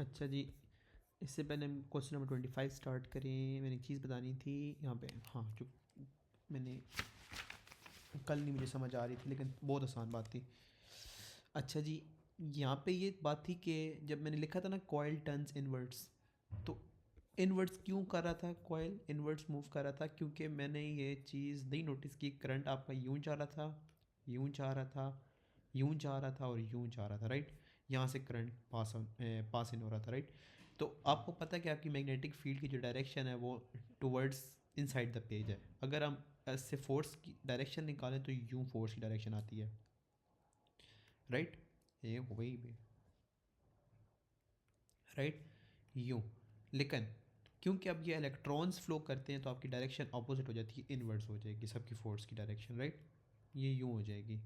अच्छा जी, इससे पहले हम क्वेश्चन नंबर 25 स्टार्ट करें। मैंने एक चीज़ बतानी थी यहाँ पे। हाँ, जो मैंने कल नहीं मुझे समझ आ रही थी, लेकिन बहुत आसान बात थी। अच्छा जी, यहाँ पे ये बात थी कि जब मैंने लिखा था ना कॉयल टर्न्स इनवर्ट्स, तो इनवर्ट्स क्यों कर रहा था, कॉयल इनवर्ट्स मूव कर रहा था क्योंकि मैंने ये चीज़ नहीं नोटिस की। करंट आपका यूं जा रहा था, यूं जा रहा था, यूं जा रहा था और यूं जा रहा था, राइट। यहाँ से करंट पास इन हो रहा था, राइट। तो आपको पता है कि आपकी मैग्नेटिक फील्ड की जो डायरेक्शन है वो टुवर्ड्स इनसाइड द पेज है। अगर हम इससे फोर्स की डायरेक्शन निकालें तो यूं फोर्स की डायरेक्शन आती है, राइट। ये वही भी, राइट, यूं। लेकिन क्योंकि अब ये इलेक्ट्रॉन्स फ्लो करते हैं तो आपकी डायरेक्शन ऑपोजिट हो जाती है, इनवर्स हो जाएगी सबकी फोर्स की डायरेक्शन, राइट। ये यूं हो जाएगी।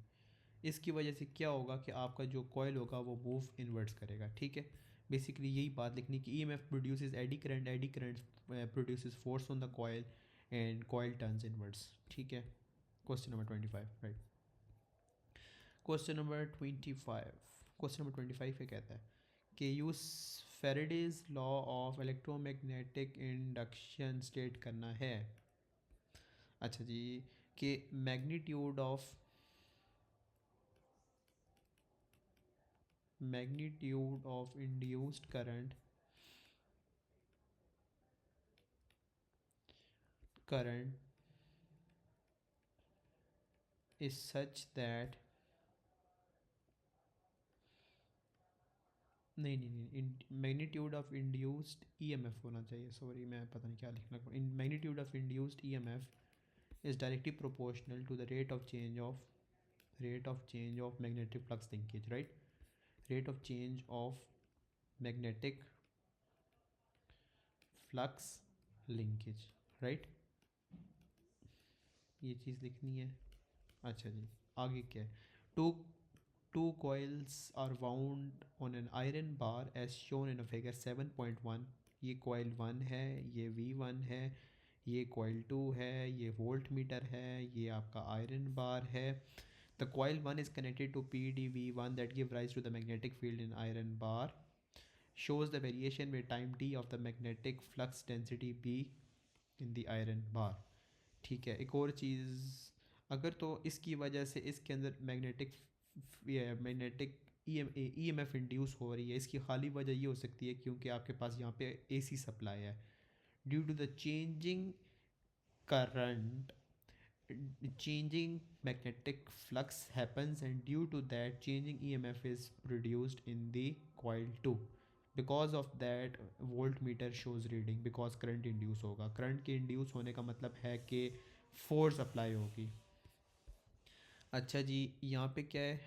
इसकी वजह से क्या होगा कि आपका जो कॉयल होगा वो मूव इनवर्ट्स करेगा, ठीक है। बेसिकली यही बात लिखनी कि EMF produces eddy current produces force on the coil and coil turns inverts, ठीक है। Question number 25, right. Question number 25 ये कहता है कि use Faraday's law of electromagnetic induction state करना है। अच्छा जी, कि magnitude of induced current is such that नहीं, मैग्नीट्यूड ऑफ इंड्यूस्ड ईएमएफ होना चाहिए, सॉरी मैं पता नहीं क्या लिखना। In magnitude of induced EMF is directly proportional to the rate of change of magnetic flux linkage, right. Rate of change of magnetic flux linkage, right. ये चीज़ लिखनी है। अच्छा जी, आगे क्या है। Two two coils are wound on an iron bar as shown in a figure 7.1। ये coil 1 है, ये V1 है, ये coil 2 है, ये वोल्ट मीटर है, ये आपका आयरन बार है। The coil 1 is connected to PdV1 that give rise to the magnetic field in iron bar, shows the variation with time t of the magnetic flux density B in the iron bar। ठीक है, एक और चीज़, अगर तो इसकी वजह से इसके अंदर magnetic E M F induce हो रही है, इसकी खाली वजह ये हो सकती है क्योंकि आपके पास यहाँ पे एसी सप्लाई है। Due to the changing current, changing magnetic flux happens, and due to that changing EMF is produced in the coil 2। because of that voltmeter shows reading, because current induce होगा। Current के induce होने का मतलब है कि force apply होगी। अच्छा जी, यहाँ पे क्या है,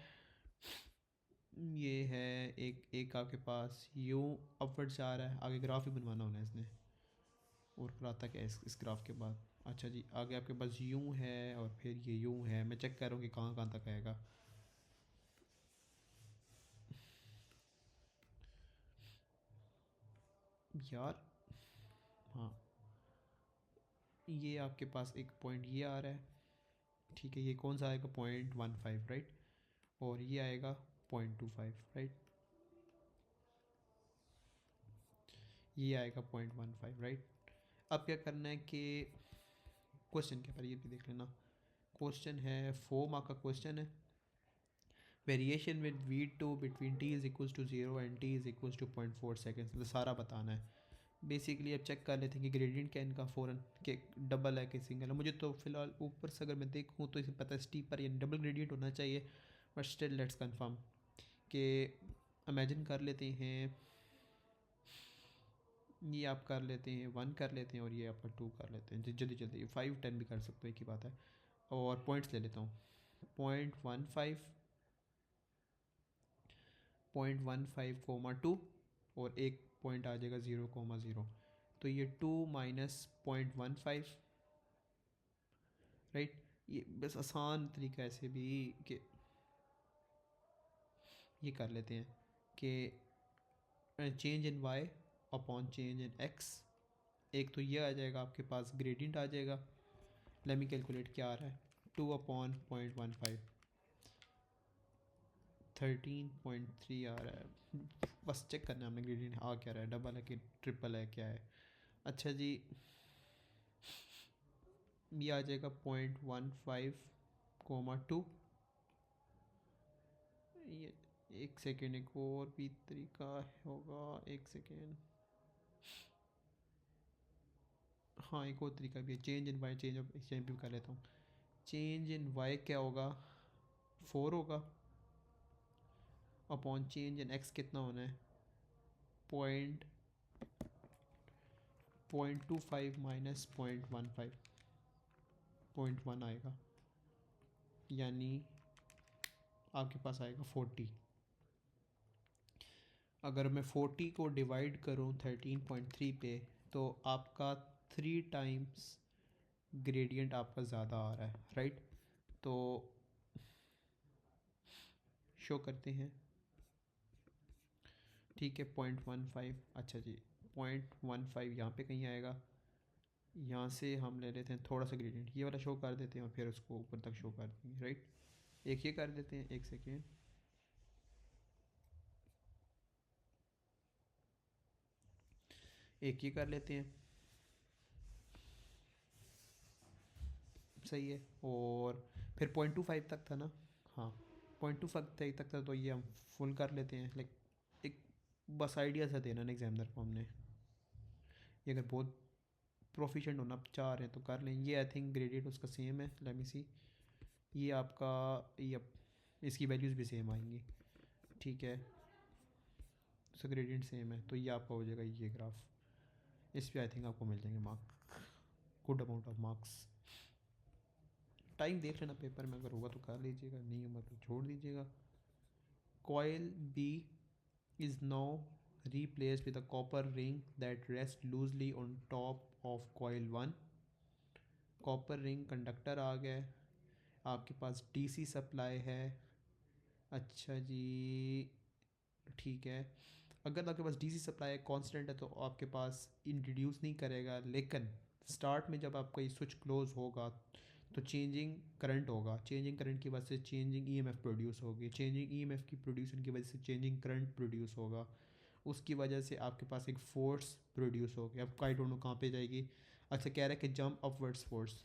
ये है एक एक आपके पास यूँ अपवर्ड से आ रहा है। आगे ग्राफ ही बनवाना होना है इसने, और कराता क्या है इस ग्राफ के बाद। अच्छा जी, आगे आपके पास यूं है और फिर ये यूं है। मैं चेक कर रहा हूँ कि कहाँ कहाँ तक आएगा। यार हाँ, ये आपके पास एक पॉइंट ये आ रहा है, ठीक है। ये कौन सा आएगा, 0.15, राइट। और ये आएगा 0.25, राइट। ये आएगा 0.15, राइट। अब क्या करना है कि क्वेश्चन के पर ये भी देख लेना। क्वेश्चन है 4 मार्क का क्वेश्चन है। Variation with V2 between t is equals to 0 and t is equals to 0.4 seconds, मतलब सारा बताना है। बेसिकली अब चेक कर लेते हैं कि ग्रेडियंट क्या इनका फ़ौरन के डबल है कि सिंगल है। मुझे तो फिलहाल ऊपर से अगर मैं देखूँ तो इसे पता है स्टीपर या डबल ग्रेडियंट होना चाहिए, बट स्टिल लेट्स कंफर्म कि इमेजिन कर लेते हैं। ये आप कर लेते हैं 1 कर लेते हैं और ये आपका 2 कर लेते हैं, जल्दी जल्दी 5 10 भी कर सकते हो, एक ही बात है। और पॉइंट्स ले लेता हूँ। 0.15, 0.15, 2 और एक पॉइंट आ जाएगा 0,0। तो ये 2 माइनस 0.15, राइट। ये बस आसान तरीका ऐसे भी कि ये कर लेते हैं कि change in Y upon change in X. एक तो ये आ जाएगा, आपके पास ग्रेडियंट आ जाएगा। लेट मी कैलकुलेट क्या आ रहा है, 2 अपॉन 0.15, 13.3 आ रहा है, बस चेक करना है हमने ग्रेडियंट आ क्या रहा है, डबल है कि ट्रिपल है क्या है। अच्छा जी, ये आ जाएगा 0.15, 2। ये एक सेकेंड, एक और भी तरीका होगा, एक सेकेंड। हाँ एक और तरीका भी है, change in Y, change of exchange भी कर लेता हूँ। चेंज इन वाई क्या होगा, 4 होगा, अपॉन चेंज इन एक्स कितना होना है, पॉइंट 0.25 माइनस 0.15, 0.1 आएगा, यानी आपके पास आएगा 40। अगर मैं 40 को डिवाइड करूँ 13.3 पे, तो आपका 3 टाइम्स ग्रेडियंट आपका ज़्यादा आ रहा है, राइट। तो शो करते हैं, ठीक है 0.15, अच्छा जी 0.15 यहाँ पे कहीं आएगा, यहाँ से हम ले लेते हैं थोड़ा सा ग्रेडियंट, ये वाला शो कर देते हैं और फिर उसको ऊपर तक शो कर देंगे, राइट। एक ये कर देते हैं, एक सेकेंड, एक ये कर लेते हैं, सही है। और फिर 0.25 तक था ना, हाँ 0.25 तक था, तो ये हम फुल कर लेते हैं, लाइक एक बस आइडिया सा देना ना एग्जामिनर को हमने, ये अगर बहुत प्रोफिशेंट होना चाह रहे हैं तो कर लें। ये आई थिंक ग्रेडियंट उसका सेम है, लेट मी सी, ये आपका, ये इसकी वैल्यूज़ भी सेम आएंगी, ठीक है, उसका ग्रेडियंट सेम है, तो ये आपका हो जाएगा ये ग्राफ, इस पर आई थिंक आपको मिल जाएंगे mark, good amount of marks. Time देख लेना पेपर में, अगर होगा तो कर लीजिएगा, नहीं होगा तो छोड़ दीजिएगा। Coil B is now replaced with a copper ring that rests loosely on top of coil 1। Copper ring conductor आ गया है, आपके पास डीसी सप्लाई है, अच्छा जी ठीक है। अगर आपके पास डीसी सप्लाई कांस्टेंट है तो आपके पास इंट्रोड्यूस नहीं करेगा, लेकिन स्टार्ट में जब आपका ये स्विच क्लोज होगा तो चेंजिंग करंट होगा, चेंजिंग करंट की वजह से चेंजिंग ईएमएफ प्रोड्यूस होगी, चेंजिंग ईएमएफ की प्रोड्यूसन की वजह से चेंजिंग करंट प्रोड्यूस होगा, उसकी वजह से आपके पास एक फोर्स प्रोड्यूस होगी। अब आई डोंट नो कहाँ पे जाएगी, अच्छा कह रहा है कि जंप अपवर्ड्स फोर्स,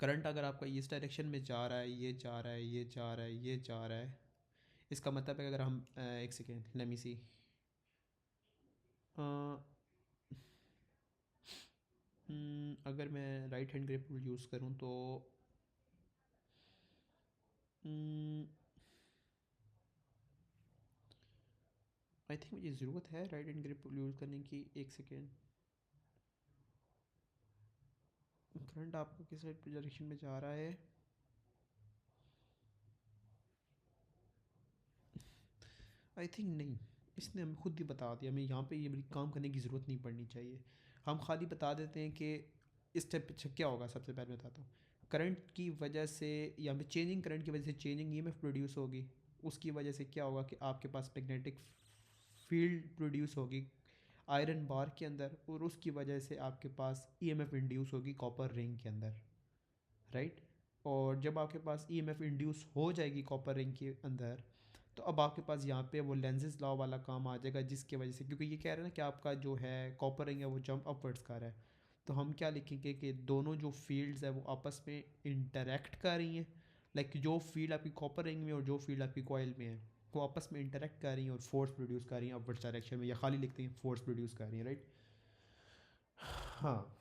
करंट अगर आपका इस डायरेक्शन में जा रहा है, ये जा रहा है, ये जा रहा है, ये जा रहा है, इसका मतलब है अगर हम एक सेकेंड लेट मी सी, अगर मैं राइट हैंड ग्रिप यूज़ करूँ तो आई थिंक मुझे ज़रूरत है राइट हैंड ग्रिप यूज़ करने की, एक सेकेंड। करंट आपका किस डायरेक्शन में जा रहा है, आई थिंक नहीं, इसने हमें खुद ही बता दिया, हमें यहाँ पे ये मेरी काम करने की ज़रूरत नहीं पड़नी चाहिए, हम खाली बता देते हैं कि इस स्टेप पे क्या होगा। सबसे पहले बताता हूँ, करंट की वजह से यहाँ पे चेंजिंग करंट की वजह से चेंजिंग ईएमएफ प्रोड्यूस होगी, उसकी वजह से क्या होगा कि आपके पास मैग्नेटिक फील्ड प्रोड्यूस होगी आयरन बार के अंदर, और उसकी वजह से आपके पास ईएमएफ इंड्यूस होगी कॉपर रिंग के अंदर, राइट। और जब आपके पास ईएमएफ इंड्यूस हो जाएगी कॉपर रिंग के अंदर, तो अब आपके पास यहाँ पे वो लेंजेस लॉ वाला काम आ जाएगा, जिसकी वजह से, क्योंकि ये कह रहे हैं ना कि आपका जो है कॉपर रिंग है वो जंप अपवर्ड्स कर रहा है, तो हम क्या लिखेंगे कि दोनों जो फील्ड्स है वो आपस में इंटरेक्ट कर रही हैं, लाइक जो फील्ड आपकी कॉपर रिंग में और जो फील्ड आपकी कॉयल में है वो आपस में इंटरेक्ट कर रही हैं और फोर्स प्रोड्यूस कर रही हैं अपवर्ड्स डायरेक्शन में, या खाली लिखते हैं फोर्स प्रोड्यूस कर रही हैं, राइट। हाँ,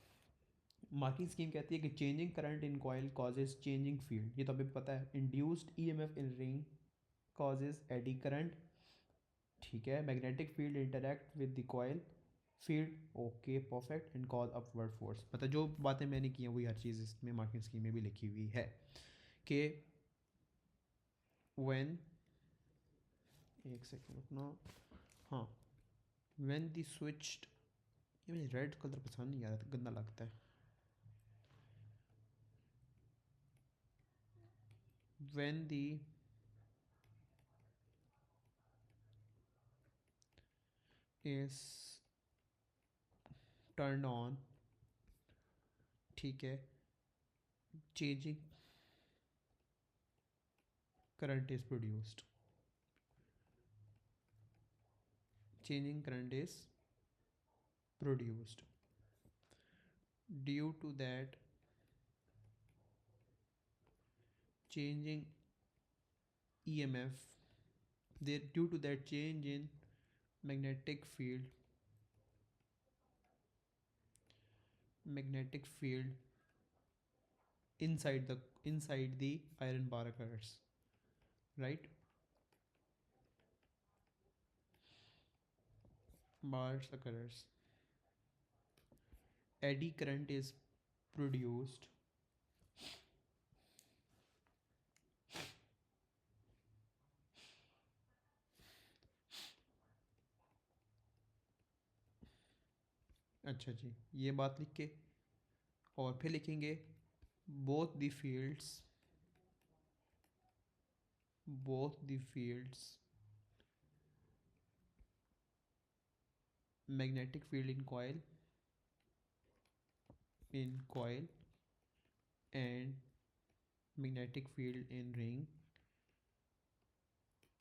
मार्किंग स्कीम कहती है कि changing current in coil causes changing field, ये तो अभी पता है, induced EMF in ring causes eddy current, ठीक है, magnetic field interact with the coil field, okay perfect, and cause upward force, मतलब जो बातें मैंने की हैं वही हर चीज़ इसमें मार्किंग स्कीम में भी लिखी हुई है कि व्हेन, एक सेकेंड रुकना, हाँ, व्हेन द स्विच्ड, ये मुझे रेड कलर पसंद नहीं आ रहा था, गंदा लगता है, when the is turn on, ठीक है, changing current is produced. Changing current is produced. Due to that changing EMF, there due to that change in magnetic field, magnetic field inside the iron bar occurs, right? Bars occurs. Eddy current is produced. अच्छा जी, ये बात लिख के और फिर लिखेंगे both the fields, both the fields, magnetic field in coil, and magnetic field in ring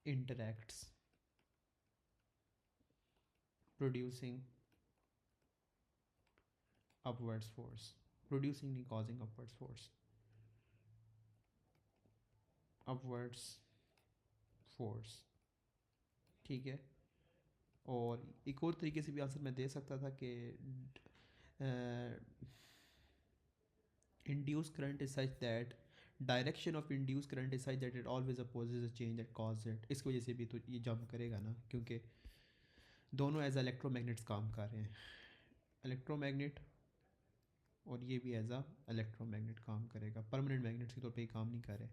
interacts, producing upwards force, producing नहीं causing upwards force, upwards force, ठीक है। और एक और तरीके से भी आंसर मैं दे सकता था कि induced current is such that direction of induce current is such that it always opposes a change that cause it. इसकी वजह से भी तो ये जंप करेगा ना, क्योंकि दोनों एज इलेक्ट्रोमैग्नेट्स काम कर रहे हैं, इलेक्ट्रोमैग्नेट और ये भी एज अ इलेक्ट्रोमैग्नेट काम करेगा, परमानेंट मैग्नेट्स के तौर पे काम नहीं कर रहे।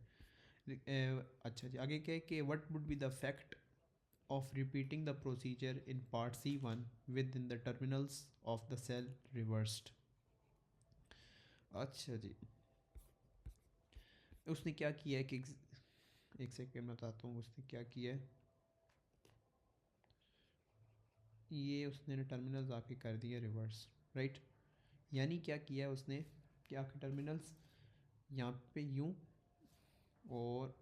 अच्छा जी, आगे क्या है कि what would be the effect of repeating the procedure in part C1 within the terminals of the cell reversed। अच्छा जी, उसने क्या किया है कि एक सेकेंड में बताता हूँ उसने क्या किया है। ये उसने टर्मिनल्स आके कर दिए रिवर्स, राइट। यानी क्या किया है उसने कि आपके टर्मिनल्स यहाँ पे यूँ और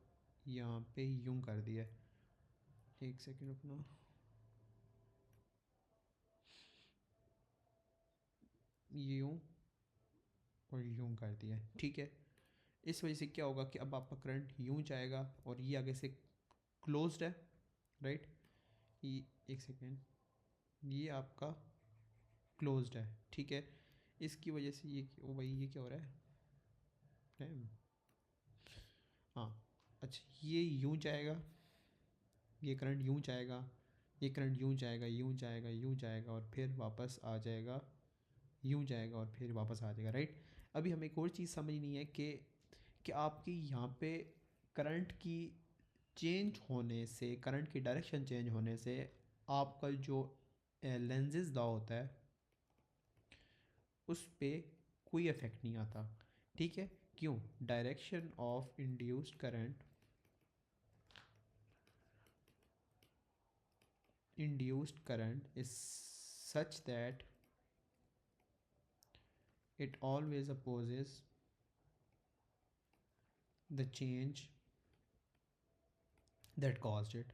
यहाँ पे यूँ कर दिया। एक सेकेंड रुकना, यूँ और यूँ कर दिया, ठीक है। इस वजह से क्या होगा कि अब आपका करंट यूँ जाएगा और ये आगे से क्लोज्ड है, राइट। ये एक सेकेंड, ये आपका क्लोज्ड है, ठीक है। इसकी वजह से ये भाई ये क्या हो रहा है, हाँ। अच्छा, ये यूँ जाएगा, ये करंट यूँ जाएगा, ये करंट यूँ जाएगा, यूँ जाएगा, यूँ जाएगा और फिर वापस आ जाएगा, यूँ जाएगा और फिर वापस आ जाएगा, राइट। अभी हमें एक और चीज़ समझनी है कि आपकी यहाँ पे करंट की चेंज होने से, करंट की डायरेक्शन चेंज होने से आपका जो लेंजेज लॉ होता है उस पर कोई इफेक्ट नहीं आता, ठीक है। क्यों? Direction of induced current, induced current is such that it always opposes the change that caused it,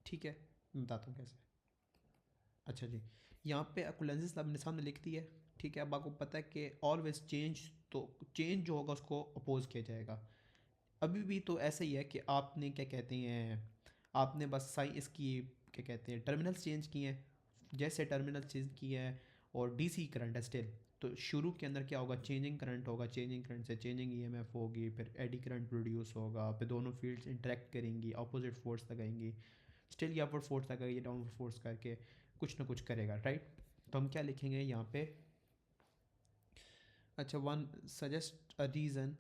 ठीक है। मैं बताता हूँ कैसे। अच्छा जी, यहाँ पे आपको लेंसेज आपने सामने लिख दी है, ठीक है। अब आपको पता है कि ऑलवेज चेंज, तो चेंज जो होगा उसको अपोज किया जाएगा। अभी भी तो ऐसा ही है कि आपने क्या कहते हैं, आपने बस साइन इसकी क्या कहते हैं टर्मिनल्स चेंज किए हैं, जैसे टर्मिनल चेंज किए हैं और डीसी करंट है स्टिल, तो शुरू के अंदर क्या होगा, चेंजिंग करंट होगा, चेंजिंग करंट से चेंजिंग ईएमएफ होगी, फिर एडी करंट प्रोड्यूस होगा, फिर दोनों फील्ड्स इंटरेक्ट करेंगी, अपोजिट फोर्स लगाएंगी, स्टिल ये अपवर्ड फोर्स लगाएगी, डाउनवर्ड फोर्स करके कुछ ना कुछ करेगा, राइट। तो हम क्या लिखेंगे यहाँ पे, अच्छा, one suggest a reason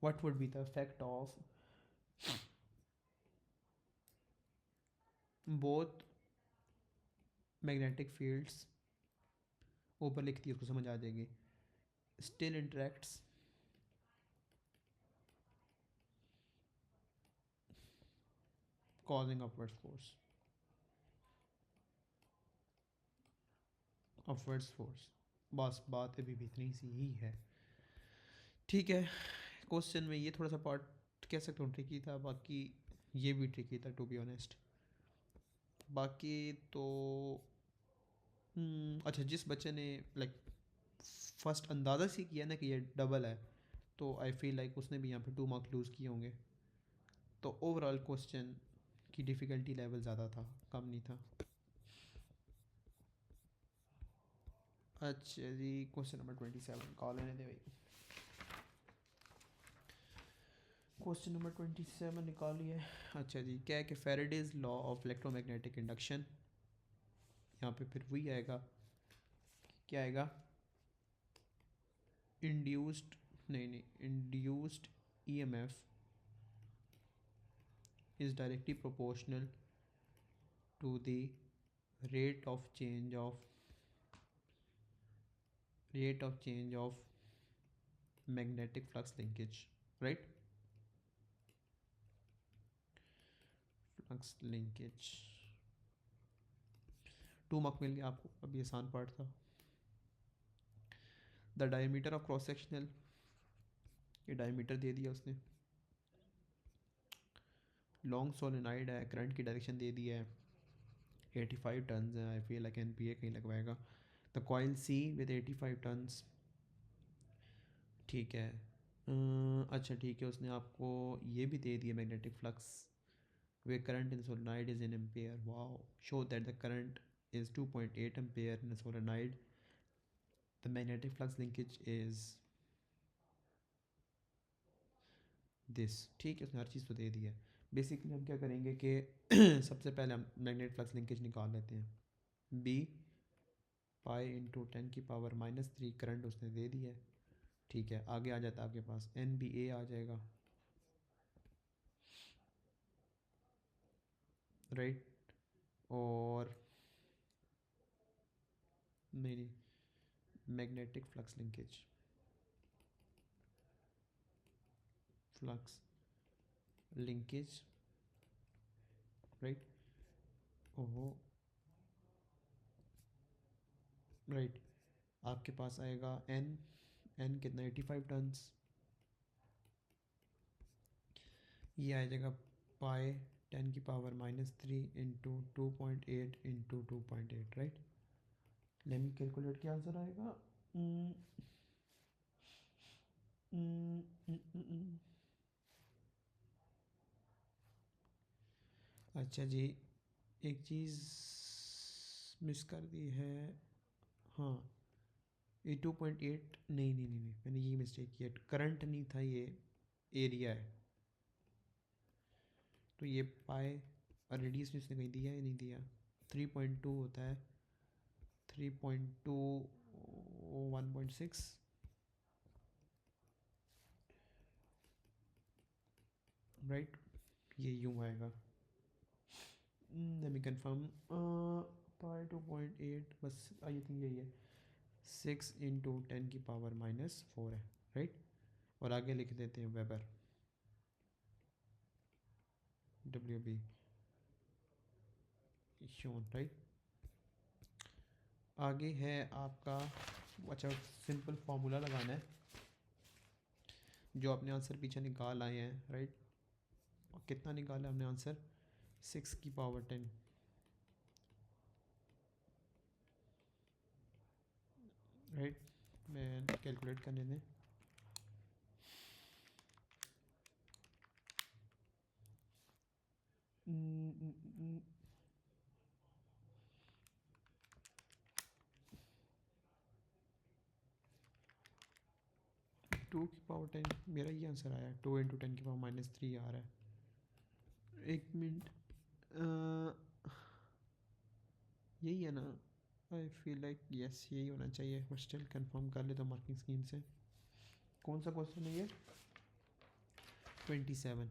what would be the effect of both magnetic fields, ऊपर लिख दी उसको समझ आ जाएगी, still interacts causing upwards force, upwards force। बस बात अभी भी इतनी सी ही है, ठीक है। क्वेश्चन में ये थोड़ा सा पार्ट कह सकता हूँ ट्रिकी था, बाकी ये भी ट्रिकी था टू बी ऑनेस्ट। बाकी तो अच्छा, जिस बच्चे ने लाइक फर्स्ट अंदाज़ा सी किया ना कि ये डबल है, तो आई फील लाइक उसने भी यहाँ पे 2 मार्क लूज़ किए होंगे। तो ओवरऑल क्वेश्चन की डिफ़िकल्टी लेवल ज़्यादा था, कम नहीं था। अच्छा जी, क्वेश्चन नंबर 27 कॉल लेने दे भाई। क्वेश्चन नंबर 27 निकालिए। अच्छा जी, क्या है कि Faraday's law of electromagnetic induction, यहाँ पे फिर वही आएगा, क्या आएगा, इंड्यूस्ड, नहीं, induced EMF is directly proportional to the rate of change of magnetic flux linkage, right? Flux linkage 2 mark मिल गया आपको, अभी आसान पार्ट था। The diameter of cross sectional, ये डायमीटर दे दिया उसने। लॉन्ग सोलेनाइड है, करंट की डायरेक्शन दे दी है, 85 टन्स है। आई फील लाइक एनपीए कहीं लगवाएगा। The coil C with 85 turns, ठीक है। अच्छा ठीक है, उसने आपको ये भी दे दिया magnetic flux where current in solenoid is in ampere. Wow, show that the current is 2.8 ampere in a solenoid. The magnetic flux linkage is this. ठीक है, उसने हर चीज़ तो दे दी है। बेसिकली हम क्या करेंगे कि सबसे पहले हम मैग्नेटिक फ्लक्स लिंकेज निकाल लेते हैं। बी पाई इंटू 10⁻³ करंट उसने दे दिया है, ठीक है। आगे आ जाता है आपके पास एन बी ए आ जाएगा, राइट। और नहीं, magnetic flux linkage, flux linkage, right. ओहो, राइट। आपके पास आएगा एन, एन कितना 85 टन्स, ये आ जाएगा पाई 10⁻³ into 2.8 into 2.8, right. Let me calculate, क्या आंसर आएगा। हम्म, हम्म, हम्म, हम्म। अच्छा जी, एक चीज़ मिस कर दी है। हाँ, ये 2.8 नहीं, मैंने ये मिस्टेक किया, करंट नहीं था ये, एरिया है। तो ये पाए और रेडियस भी उसने कहीं दिया या नहीं दिया। 3.2 होता है, 3.2 1.6, राइट। ये यूँ आएगा। लेट मी कंफर्म, पाई 2.8 बस, आई थिंक यही है, 6 × 10⁻⁻⁴ है, राइट। और आगे लिख देते हैं वेबर, WB शोन, राइट। आगे है आपका, अच्छा सिंपल फार्मूला लगाना है जो अपने आंसर पीछे निकाल आए हैं, राइट। और कितना निकाला हमने आंसर, 6⁻10, राइट। मैं कैलकुलेट करने दें। Mm, mm, mm. 2⁻10, मेरा ये आंसर आया, 2 × 10⁻³ आ रहा है। एक मिनट, यही है ना, आई फील लाइक यस यही होना चाहिए, बट स्टिल कंफर्म कर ले तो मार्किंग स्कीम से। कौन सा क्वेश्चन है ये, 27।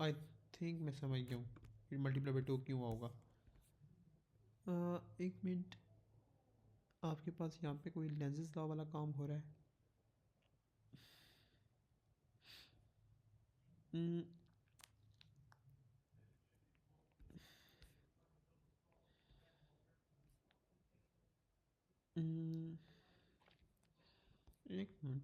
आई थिंक मैं समझ गया हूँ मल्टीप्लाई बाई 2 क्यों होगा। एक मिनट, आपके पास यहाँ पे कोई लेंसेज लॉ वाला काम हो रहा है। ने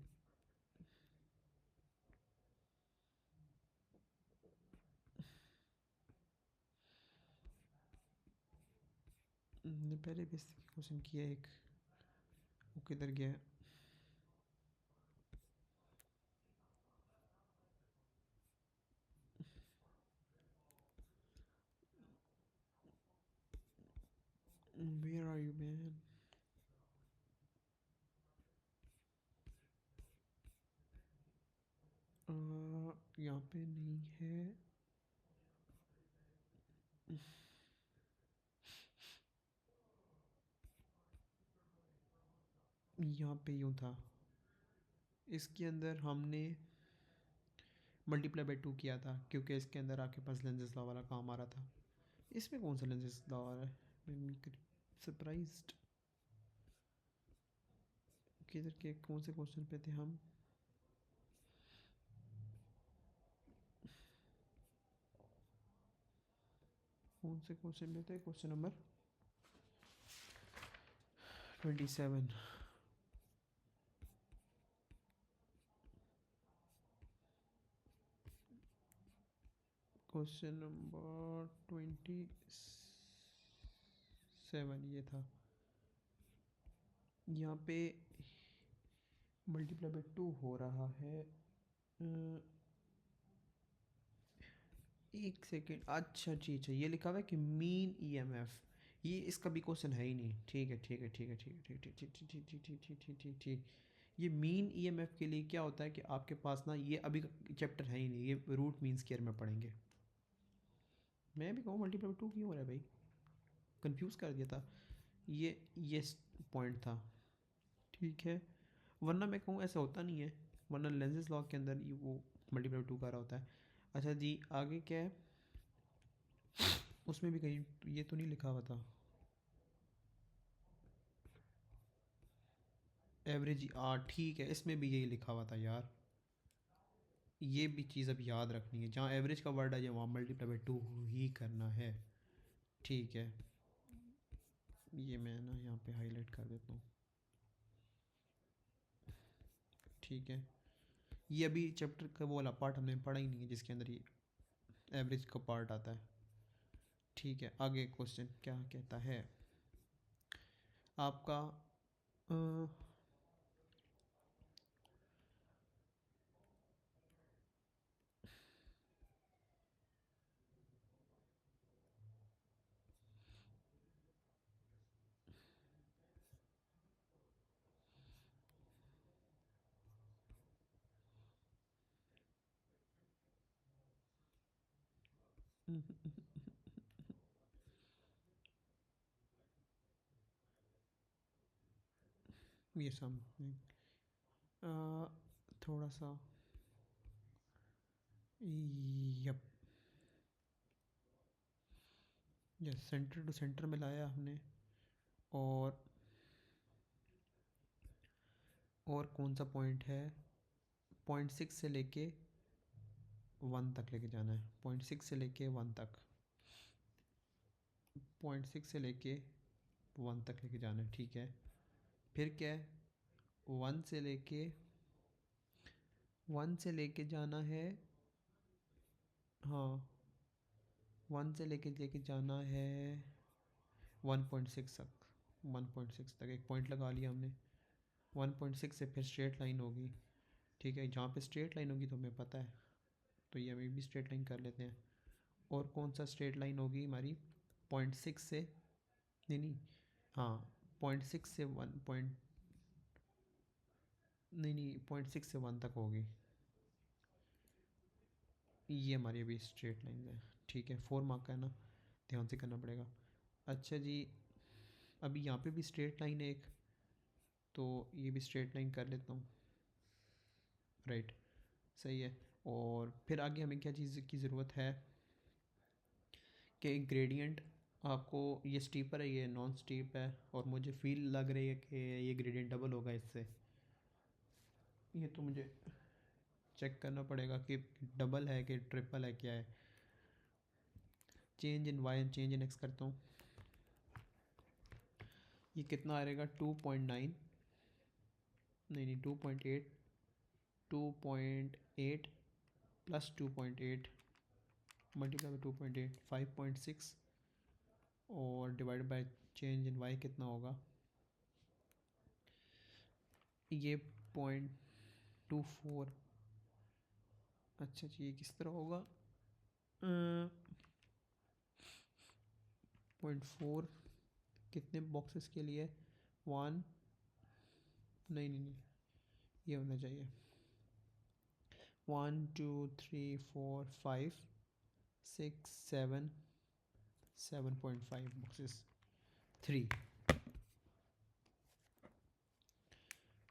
पहले भी इस क्वेश्चन किया एक, वो किधर गया? Where are you man? यहाँ पे नहीं है। यहाँ पे यूँ था, इसके अंदर हमने मल्टीप्लाई बाई 2 किया था क्योंकि इसके अंदर आपके पास लेंसेज लॉ वाला काम आ रहा था। इसमें कौन सा लेंसेज लॉ आ रहा है? मैं सरप्राइज्ड। किधर के कौन से क्वेश्चन पे थे हम? कौन से क्वेश्चन में थे? Question number 27। क्वेश्चन नंबर 27 ये था। यहाँ पे मल्टीप्लाई बाई 2 हो रहा है। एक सेकेंड, अच्छा ठीक है, ये लिखा हुआ है कि मीन ईएमएफ, ये इसका भी क्वेश्चन है ही नहीं। ठीक है ठीक है ठीक है ठीक है ठीक ठीक ठीक ठीक ठीक ठीक ठीक ठीक ठीक। ये मीन ईएमएफ के लिए क्या होता है कि आपके पास ना, ये अभी चैप्टर है ही नहीं, ये रूट मीन स्क्वायर में पढ़ेंगे। मैं भी कहूँ मल्टीप्लाई 2 क्यों हो रहा है भाई, कंफ्यूज कर दिया था। ये पॉइंट था, ठीक है, वरना मैं कहूँ ऐसा होता नहीं है, वरना लेंसेज लॉ के अंदर ये वो मल्टीप्लाई 2 कर रहा होता है। अच्छा जी, आगे क्या है? उसमें भी कहीं ये तो नहीं लिखा हुआ था एवरेज? ठीक है, इसमें भी यही लिखा हुआ था यार। ये भी चीज़ अब याद रखनी है, जहाँ एवरेज का वर्ड आ जाए वहाँ मल्टीप्लाई बाई 2 ही करना है। ठीक है, ये मैं ना यहाँ पे हाईलाइट कर देता हूँ। ठीक है, ये अभी चैप्टर का वो वाला पार्ट हमने पढ़ा ही नहीं है जिसके अंदर ये एवरेज का पार्ट आता है। ठीक है, आगे क्वेश्चन क्या कहता है आपका? ये समथिंग थोड़ा सा, यप, ये सेंटर टू सेंटर में लाया हमने। और कौन सा पॉइंट है? 0.6 से लेके 1 तक लेके जाना है, 0.6 से लेके 1 तक, 0.6 से लेके 1 तक लेके जाना है। ठीक है, फिर क्या है? 1 से लेके 1 से लेके जाना है। हाँ, 1 से लेके लेके जाना है 1.6 तक, 1.6 तक एक पॉइंट लगा लिया हमने। 1.6 से फिर स्ट्रेट लाइन होगी। ठीक है, जहाँ पे स्ट्रेट लाइन होगी तो हमें पता है, तो ये हमें भी स्ट्रेट लाइन कर लेते हैं। और कौन सा स्ट्रेट लाइन होगी हमारी? 0.6 से, नहीं नहीं, हाँ, 0.6 से 1 पॉइंट, नहीं नहीं, 0.6 से 1 तक होगी। ये हमारी अभी स्ट्रेट लाइन है। ठीक है, 4 मार्क का है ना, ध्यान से करना पड़ेगा। अच्छा जी, अभी यहाँ पे भी स्ट्रेट लाइन है एक, तो ये भी स्ट्रेट लाइन कर लेता हूँ। राइट, सही है। और फिर आगे हमें क्या चीज़ की ज़रूरत है कि ग्रेडियंट, आपको ये स्टीपर है, ये नॉन स्टीप है, और मुझे फील लग रही है कि ये ग्रेडियंट डबल होगा इससे। ये तो मुझे चेक करना पड़ेगा कि डबल है कि ट्रिपल है, क्या है। Change in Y and change in X करता हूँ, ये कितना आएगा? 2.9 नहीं 2.8, 2.8 प्लस 2.8 मल्टीप्लाई बाई 2.8 5.6 और divide by change in Y कितना होगा ये 0.24। अच्छा जी ये किस तरह होगा 0.4 कितने बॉक्सेस के लिए 1 नहीं ये होना चाहिए 1 2 3 4 5 6 7 7.5 बॉक्सेस 3।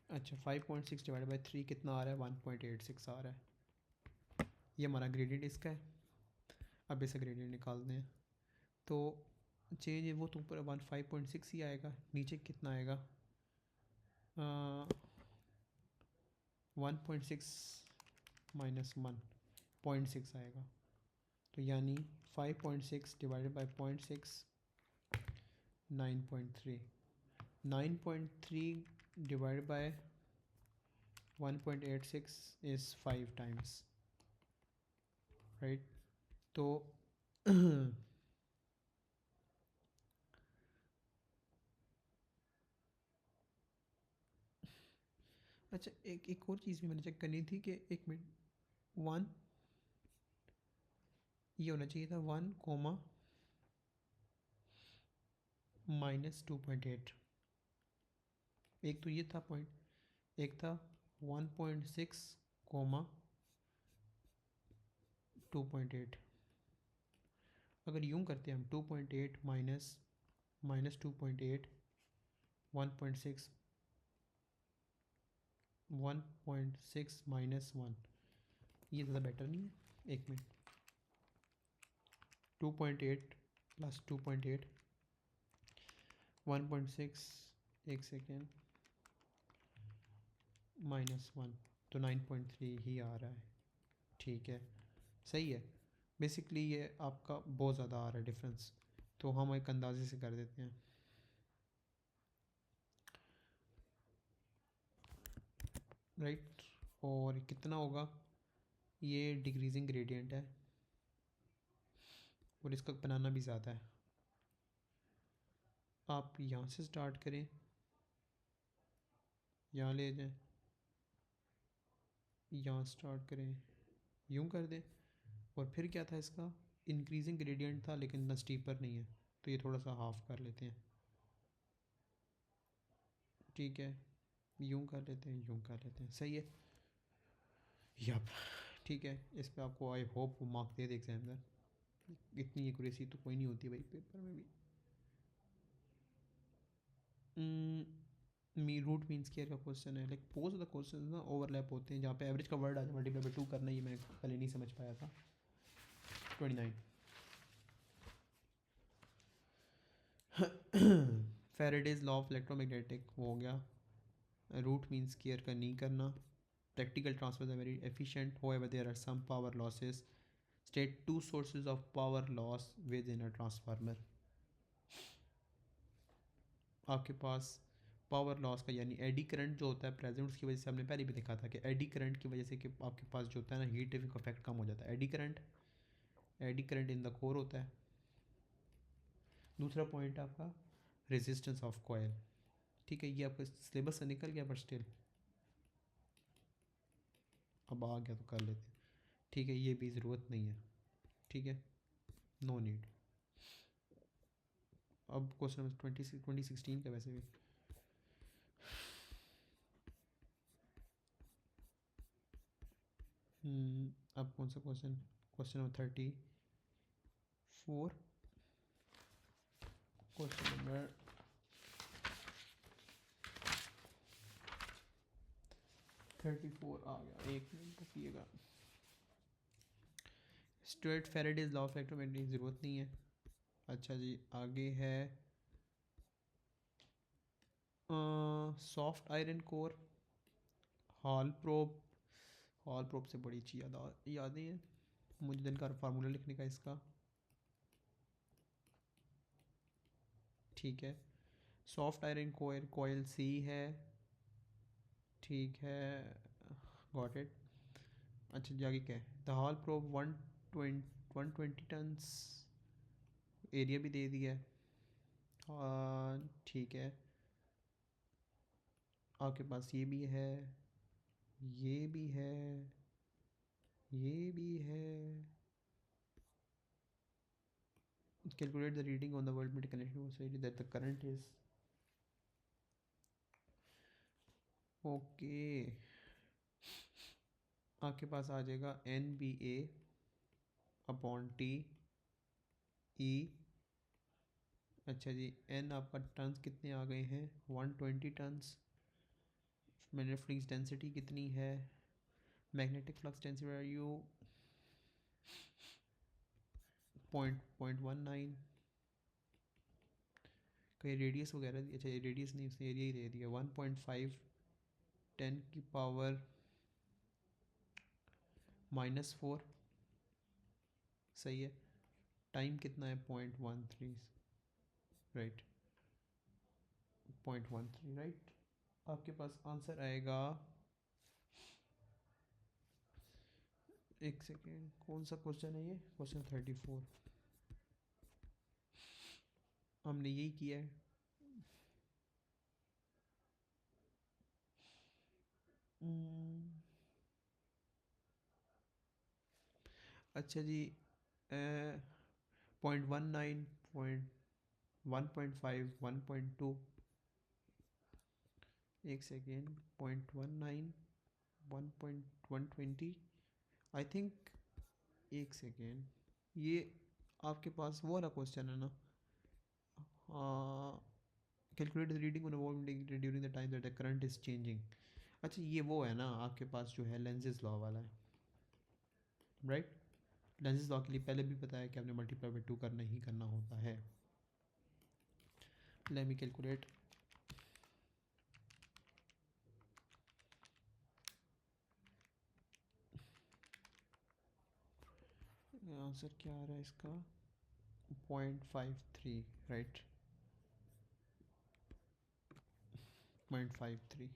अच्छा 5.6 डिवाइड बाई 3 कितना आ रहा है 1.86 आ रहा है। ये हमारा ग्रेडियंट इसका है। अब इसका ग्रेडियंट निकालते हैं तो चेंज है वो तो ऊपर 5.6 ही आएगा, नीचे कितना आएगा 1.6 माइनस 1.6 आएगा। तो यानी 5.6 divided by 0.6 9.3 9.3 divided by 1.86 is 5 times, right? तो अच्छा एक और चीज़ भी मैंने चेक करनी थी कि 1 मिनट 1 ये होना चाहिए था 1 कोमा माइनस 2.8। एक तो ये था पॉइंट, एक था 1.6 कोमा 2.8। अगर यूँ करते हैं हम 2.8 माइनस माइनस 2.8 1.6 1.6 माइनस 1 ये ज़्यादा बेटर नहीं है। एक मिनट 2.8 प्लस 2.8 1.6 एक सेकेंड माइनस 1 तो 9.3 ही आ रहा है। ठीक है सही है। बेसिकली ये आपका बहुत ज़्यादा आ रहा है डिफरेंस, तो हम एक अंदाजे से कर देते हैं। राइट और कितना होगा ये डिक्रीजिंग ग्रेडियंट है और इसका बनाना भी ज़्यादा है। आप यहाँ से स्टार्ट करें, यहाँ ले जाएं, यहाँ स्टार्ट करें, यूँ कर दें और फिर क्या था इसका इंक्रीजिंग ग्रेडियंट था लेकिन इतना स्टीपर नहीं है, तो ये थोड़ा सा हाफ कर लेते हैं। ठीक है यूँ कर लेते हैं, यूँ कर लेते हैं, सही है। यप ठीक है। इस पे आपको I hope mark they they examiner. इतनी एक्यूरेसी तो कोई नहीं होती भाई पेपर में भी। मी रूट मीन स्क्वायर का क्वेश्चन है, लाइक पोस्ट द क्वेश्चन ना ओवरलैप होते हैं जहाँ पे एवरेज का वर्ड आ जाए मल्टीप्लाई बाई 2 करना, ये मैं पहले नहीं समझ पाया था। 29 फेरेडेज लॉ ऑफ इलेक्ट्रोमैग्नेटिक हो गया। रूट मीन स्क्वायर का नहीं करना। Practical transfer very efficient, however there are some power losses. State 2 sources of power loss within a transformer. आपके पास पावर लॉस का यानी एडी करंट जो होता है प्रेजेंट, उसकी वजह से हमने पहले भी देखा था कि एडी करंट की वजह से कि आपके पास जो होता है ना हीट का इफेक्ट कम हो जाता है। Eddy current in the core होता है। दूसरा पॉइंट आपका रेजिस्टेंस ऑफ कॉयल। ठीक है ये आपका सिलेबस से निकल गया पर स्टिल अब आ गया तो कर लेते हैं। ठीक है ये भी ज़रूरत नहीं है। ठीक है नो नीड। अब क्वेश्चन नंबर 2016 का वैसे भी अब कौन सा question, question number 34। Question number 34 आ गया, एक मिनट रुकिएगा। Straight Faraday's law of electromagnetic ज़रूरत नहीं है। अच्छा जी आगे है soft iron core, Hall probe. Hall probe से बड़ी अच्छी यादें हैं मुझे दिन का फार्मूला लिखने का इसका। ठीक है सॉफ्ट आयरन कोयल कोयल सी है ठीक है, गॉट इट। अच्छा जी, आगे क्या है? The Hall probe 120 turns, area भी दे दिया है। ठीक है, आपके पास ये भी है, ये भी है, ये भी है। Calculate the reading on the voltmeter connection so that the current is okay. आपके पास आ जाएगा NBA अपॉन टी ई। अच्छा जी, एन आपका टन्स कितने आ गए हैं? 120 टन्स। मैग्नेटिक फ्लक्स डेंसिटी कितनी है? Magnetic flux density are you 0.19। कहीं रेडियस वगैरह अच्छा रेडियस नहीं, उसने एरिया ही दे दिया 1.5 10⁻⁻⁴। सही है। टाइम कितना है? 0.13। Right, 0.13 right. आपके पास आंसर आएगा, एक सेकेंड, कौन सा क्वेश्चन है ये? क्वेश्चन 34। हमने यही किया है। अच्छा जी, 0.19, 1.5, 1.2। एक सेकेंड, 0.19, 1.120 आई थिंक। एक सेकेंड, ये आपके पास वो वाला क्वेश्चन है ना? Calculate the reading on a volume during the time that the current is changing. अच्छा, ये वो है ना आपके पास जो है लेंजेस लॉ वाला है, राइट? लेंजेस लॉ के लिए पहले भी बताया कि आपने मल्टीप्लाई बाई 2 करना ही करना होता है। Let me calculate. आंसर क्या आ रहा है इसका? 0.53 राइट, 0.53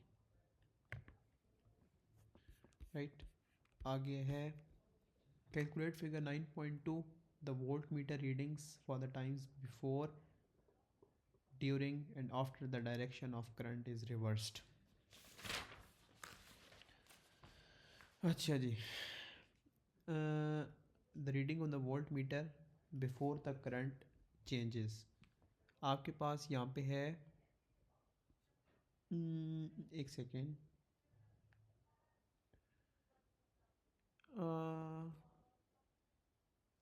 राइट। आगे है calculate figure 9.2 the volt meter readings for the times before during and after the direction of current is reversed. अच्छा जी, the reading on the volt meter before the current changes. आपके पास यहाँ पे है, एक second,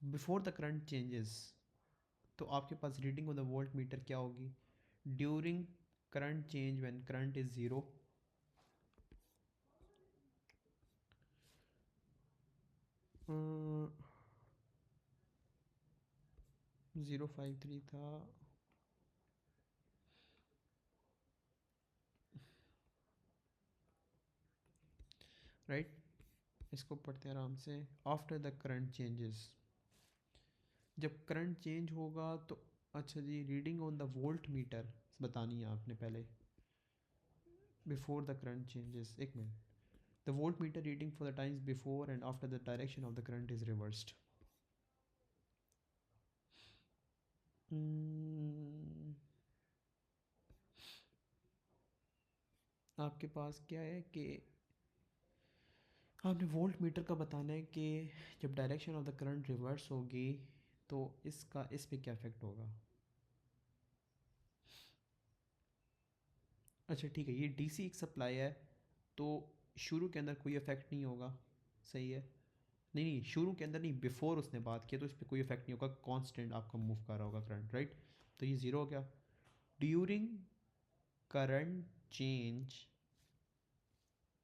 before the current changes, तो आपके पास reading on the volt meter क्या होगी? During current change when current is 0, 053 था, राइट। इसको पढ़ते हैं आराम से। आफ्टर द करंट चेंजेस, जब करंट चेंज होगा तो अच्छा जी, reading on the volt meter बतानी है आपने पहले। बिफोर द करंट चेंजेस, एक minute, the volt meter reading for the times before and after the direction of the current is reversed. आपके पास क्या है कि आपने वोल्ट मीटर का बताना है कि जब direction of the current reverse होगी तो इसका इस पे क्या इफेक्ट होगा। अच्छा ठीक है, ये डीसी एक सप्लाई है तो शुरू के अंदर कोई इफेक्ट नहीं होगा, सही है। नहीं नहीं, शुरू के अंदर नहीं, बिफोर उसने बात किया तो इस पर कोई इफेक्ट नहीं होगा, कांस्टेंट आपका मूव कर रहा होगा करंट, राइट? तो ये ज़ीरो हो गया। During current change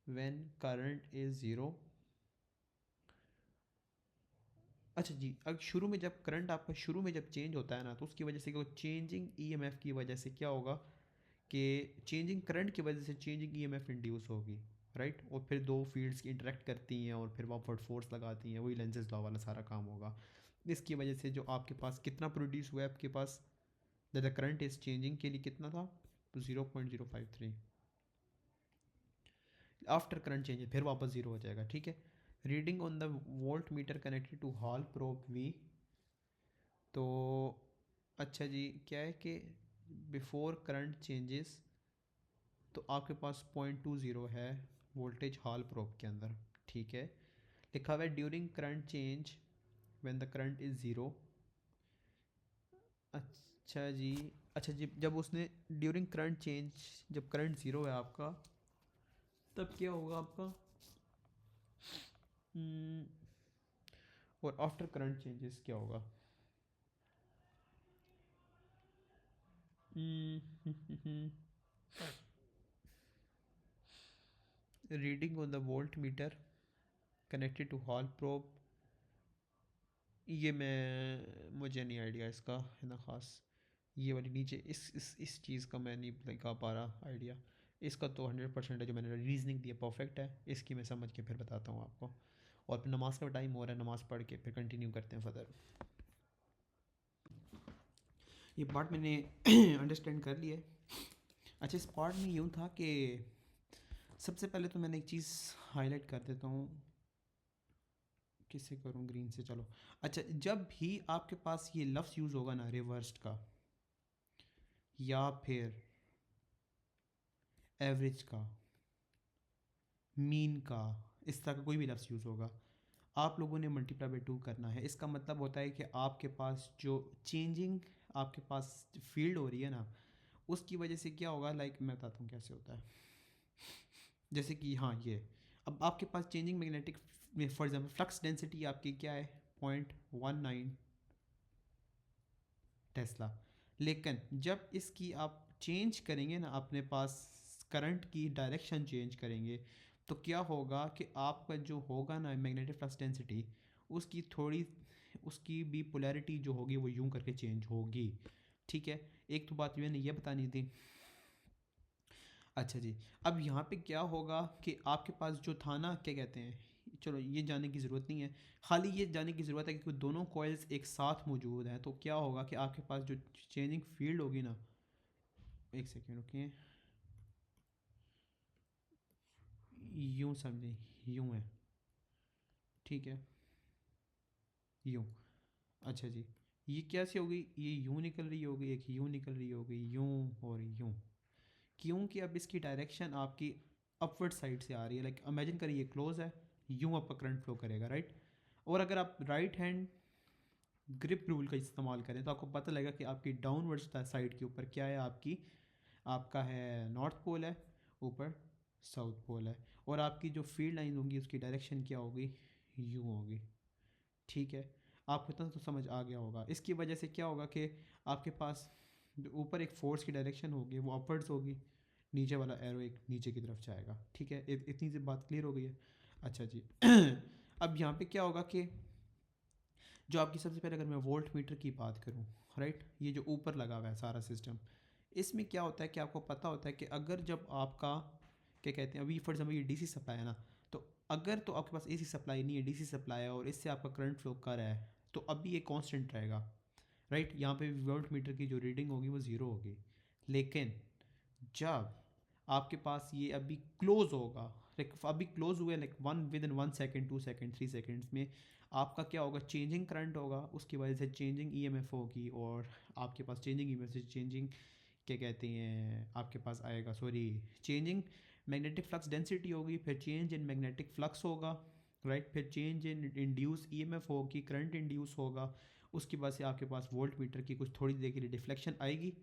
when current is zero. अच्छा जी, अब शुरू में जब करंट आपका शुरू में जब चेंज होता है ना, तो उसकी वजह से चेंजिंग ईएमएफ की वजह से क्या होगा कि चेंजिंग करंट की वजह से चेंजिंग ईएमएफ इंड्यूस होगी, राइट? और फिर दो फील्ड्स की इंटरेक्ट करती हैं और फिर वापवर्ड फोर्स लगाती हैं, वही लेंजेस लॉ वाला सारा काम होगा। इसकी वजह से जो आपके पास कितना प्रोड्यूस हुआ है आपके पास द करंट इज चेंजिंग के लिए कितना था? तो 0.053। आफ्टर करंट चेंज फिर वापस ज़ीरो हो जाएगा, ठीक है। Reading on the volt meter connected to Hall probe V. तो अच्छा जी, क्या है कि बिफोर करंट चेंजेस तो आपके पास 0.20 है वोल्टेज हॉल प्रोब के अंदर, ठीक है। लिखा हुआ है during current change when the current is zero. अच्छा जी, अच्छा जी, जब उसने ड्यूरिंग करंट चेंज, जब करंट ज़ीरो है आपका, तब क्या होगा आपका, हम्म, और आफ्टर करंट चेंजेस क्या होगा। Reading on the volt meter connected to Hall probe, ये मैं मुझे नहीं आइडिया इसका है ना ख़ास। ये वाली नीचे इस चीज़ का मैं नहीं लगा पा रहा आइडिया। इसका तो 100% है, जो मैंने रीजनिंग दिया परफेक्ट है, इसकी मैं समझ के फिर बताता हूँ आपको। और फिर नमाज़ का टाइम हो रहा है, नमाज़ पढ़ के फिर कंटिन्यू करते हैं फर्दर। ये पार्ट मैंने अंडरस्टैंड कर लिया है। अच्छा, इस पार्ट में यूँ था कि सबसे पहले तो मैंने एक चीज़ हाईलाइट कर देता हूँ, किससे करूँ, ग्रीन से, चलो। अच्छा, जब भी आपके पास ये लफ्ज़ यूज़ होगा ना रिवर्स्ड का या फिर एवरेज का, मीन का, इस तरह का कोई भी लफ्ज़ यूज़ होगा, आप लोगों ने मल्टीप्लाई बाई 2 करना है। इसका मतलब होता है कि आपके पास जो चेंजिंग आपके पास फील्ड हो रही है ना, उसकी वजह से क्या होगा, लाइक मैं बताता हूँ कैसे होता है। जैसे कि हाँ, ये अब आपके पास changing magnetic, for example flux density आपकी क्या है, 0.19 टेस्ला। लेकिन जब इसकी आप चेंज करेंगे ना, अपने पास करंट की डायरेक्शन चेंज करेंगे, तो क्या होगा कि आपका जो होगा ना मैग्नेटिक फ्लक्स डेंसिटी, उसकी थोड़ी, उसकी भी पोलैरिटी जो होगी वो यूं करके चेंज होगी, ठीक है। एक तो बात मैंने ये बतानी थी। अच्छा जी, अब यहाँ पे क्या होगा कि आपके पास जो था ना, क्या कहते हैं, चलो ये जानने की ज़रूरत नहीं है, खाली ये जानने की ज़रूरत है कि दोनों कॉइल्स एक साथ मौजूद हैं, तो क्या होगा कि आपके पास जो चेंजिंग फील्ड होगी ना, एक सेकेंड रुकिए, यूँ समझें, यूँ है, ठीक है, यूँ। अच्छा जी, ये कैसे होगी, ये यूँ निकल रही होगी, एक यूँ निकल रही होगी, यूँ और यूँ, क्योंकि अब इसकी डायरेक्शन आपकी अपवर्ड साइड से आ रही है। लाइक इमेजिन करिए क्लोज है, यूँ आपका करंट फ्लो करेगा, राइट। और अगर आप राइट हैंड ग्रिप रूल का इस्तेमाल करें तो आपको पता लगेगा कि आपकी डाउनवर्ड साइड के ऊपर क्या है, आपकी, आपका है नॉर्थ पोल है, ऊपर साउथ पोल है, और आपकी जो फील्ड लाइन होगी उसकी डायरेक्शन क्या होगी, यूँ होगी, ठीक है। आपको इतना तो समझ आ गया होगा। इसकी वजह से क्या होगा कि आपके पास जो ऊपर एक फोर्स की डायरेक्शन होगी वो अपवर्ड्स होगी, नीचे वाला एरो एक नीचे की तरफ जाएगा, ठीक है। इतनी सी बात क्लियर हो गई है। अच्छा जी अब यहाँ पे क्या होगा कि जो आपकी सबसे पहले अगर मैं वोल्ट मीटर की बात करूँ, राइट, ये जो ऊपर लगा हुआ है सारा सिस्टम, इसमें क्या होता है कि आपको पता होता है कि अगर जब आपका, क्या कहते हैं, अभी फॉर एग्जाम्पल ये डीसी सप्लाई है ना, तो अगर तो आपके पास एसी सप्लाई नहीं है, डीसी सप्लाई है, और इससे आपका करंट फ्लो कर रहा है, तो अभी ये कांस्टेंट रहेगा, राइट। यहाँ पे वोल्ट मीटर की जो रीडिंग होगी वो ज़ीरो होगी। लेकिन जब आपके पास ये अभी क्लोज होगा, लाइक अभी क्लोज हुए, like with in 1 second, 2 second, 3 seconds में आपका क्या होगा, चेंजिंग करंट होगा, उसकी वजह से चेंजिंग ईएमएफ होगी, और आपके पास चेंजिंग ईएमएफ से चेंजिंग, क्या कहते हैं, आपके पास आएगा, sorry, changing magnetic flux density होगी, फिर चेंज इन मैग्नेटिक फ्लक्स होगा, राइट, फिर चेंज इन इंड्यूस ईएमएफ होगी, करंट इंड्यूस होगा, उसकी वजह से आपके पास वोल्ट मीटर की कुछ थोड़ी देर के लिए डिफ्लेक्शन आएगी,